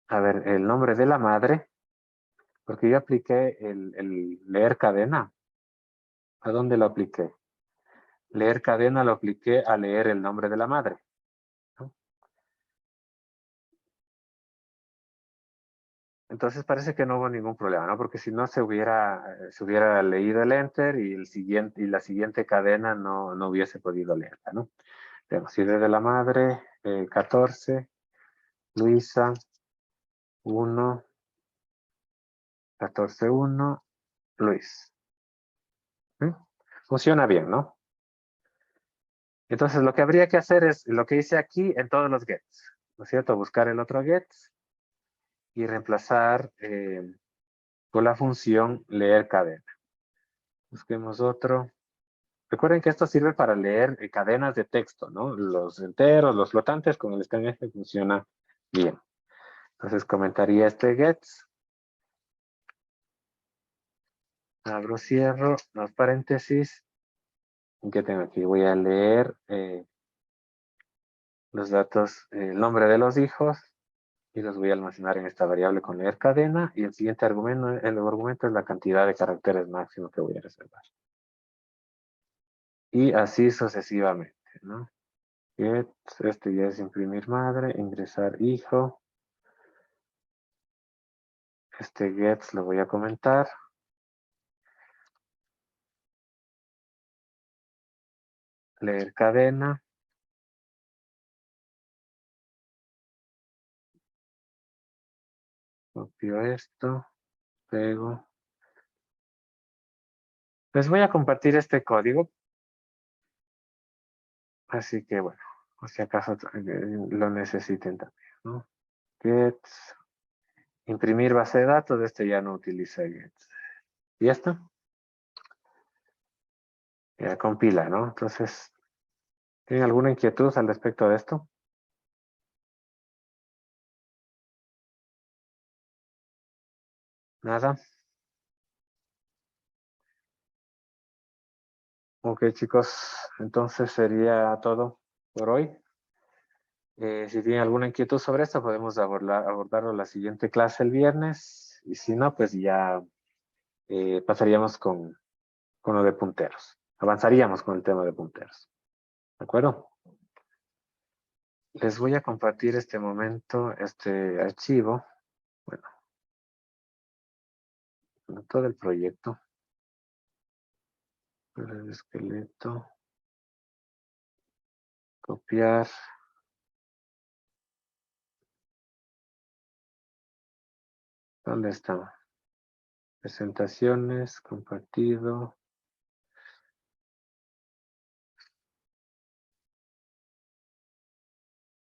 nombre de la madre, porque yo apliqué el leer cadena. ¿A dónde lo apliqué? Leer cadena lo apliqué a leer el nombre de la madre, ¿no? Entonces parece que no hubo ningún problema, ¿no? Porque si no se hubiera leído el enter y la siguiente cadena no hubiese podido leerla, ¿no? Tenemos ID de la madre, 14, Luisa, 1, 14:1, Luis. ¿Mm? Funciona bien, ¿no? Entonces lo que habría que hacer es lo que hice aquí en todos los gets, ¿no es cierto? Buscar el otro get y reemplazar con la función leer cadena. Busquemos otro. Recuerden que esto sirve para leer cadenas de texto, ¿no? Los enteros, los flotantes con el scanf funciona bien. Entonces comentaría este gets. Abro, cierro los paréntesis. ¿Qué tengo aquí? Voy a leer los datos, el nombre de los hijos, y los voy a almacenar en esta variable con leer cadena, y el siguiente argumento, es la cantidad de caracteres máximo que voy a reservar. Y así sucesivamente, ¿no? Get, este ya es imprimir madre, ingresar hijo. Este get lo voy a comentar. Leer cadena. Copio esto, pego. Les voy a compartir este código. Así que bueno, por si acaso lo necesiten también, ¿no? Get, imprimir base de datos, este ya no utiliza get. ¿Y esto? Ya compila, ¿no? Entonces, ¿tienen alguna inquietud al respecto de esto? ¿Nada? Ok, chicos, entonces sería todo por hoy. Si tienen alguna inquietud sobre esto, podemos abordarlo en la siguiente clase el viernes. Y si no, pues ya pasaríamos con lo de punteros. Avanzaríamos con el tema de punteros. ¿De acuerdo? Les voy a compartir este momento, este archivo. Bueno, todo el proyecto. El esqueleto. Copiar. ¿Dónde está? Presentaciones, compartido.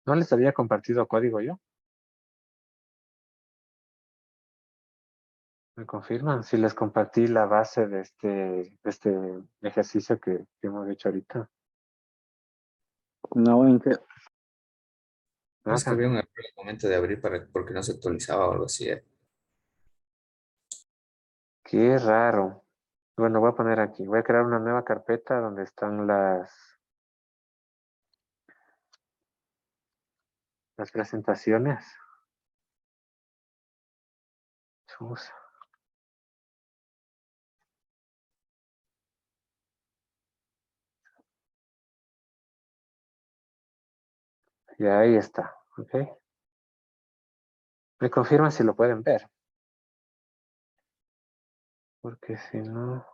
¿No les había compartido código yo? ¿Me confirman? Si les compartí la base de este ejercicio que hemos hecho ahorita. No, ¿en qué? Es que Ajá. había un error al momento de abrir porque no se actualizaba o algo así. Qué raro. Bueno, voy a poner aquí. Voy a crear una nueva carpeta donde están las presentaciones. Chus. Y ahí está. ¿Ok? Me confirman si lo pueden ver. Porque si no...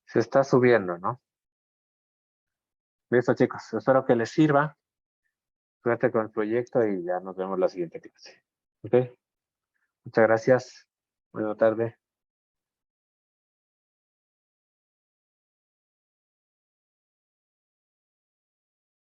Se está subiendo, ¿no? Listo, chicos. Espero que les sirva. Suerte con el proyecto y ya nos vemos la siguiente clase. ¿Ok? Muchas gracias. Buena tarde.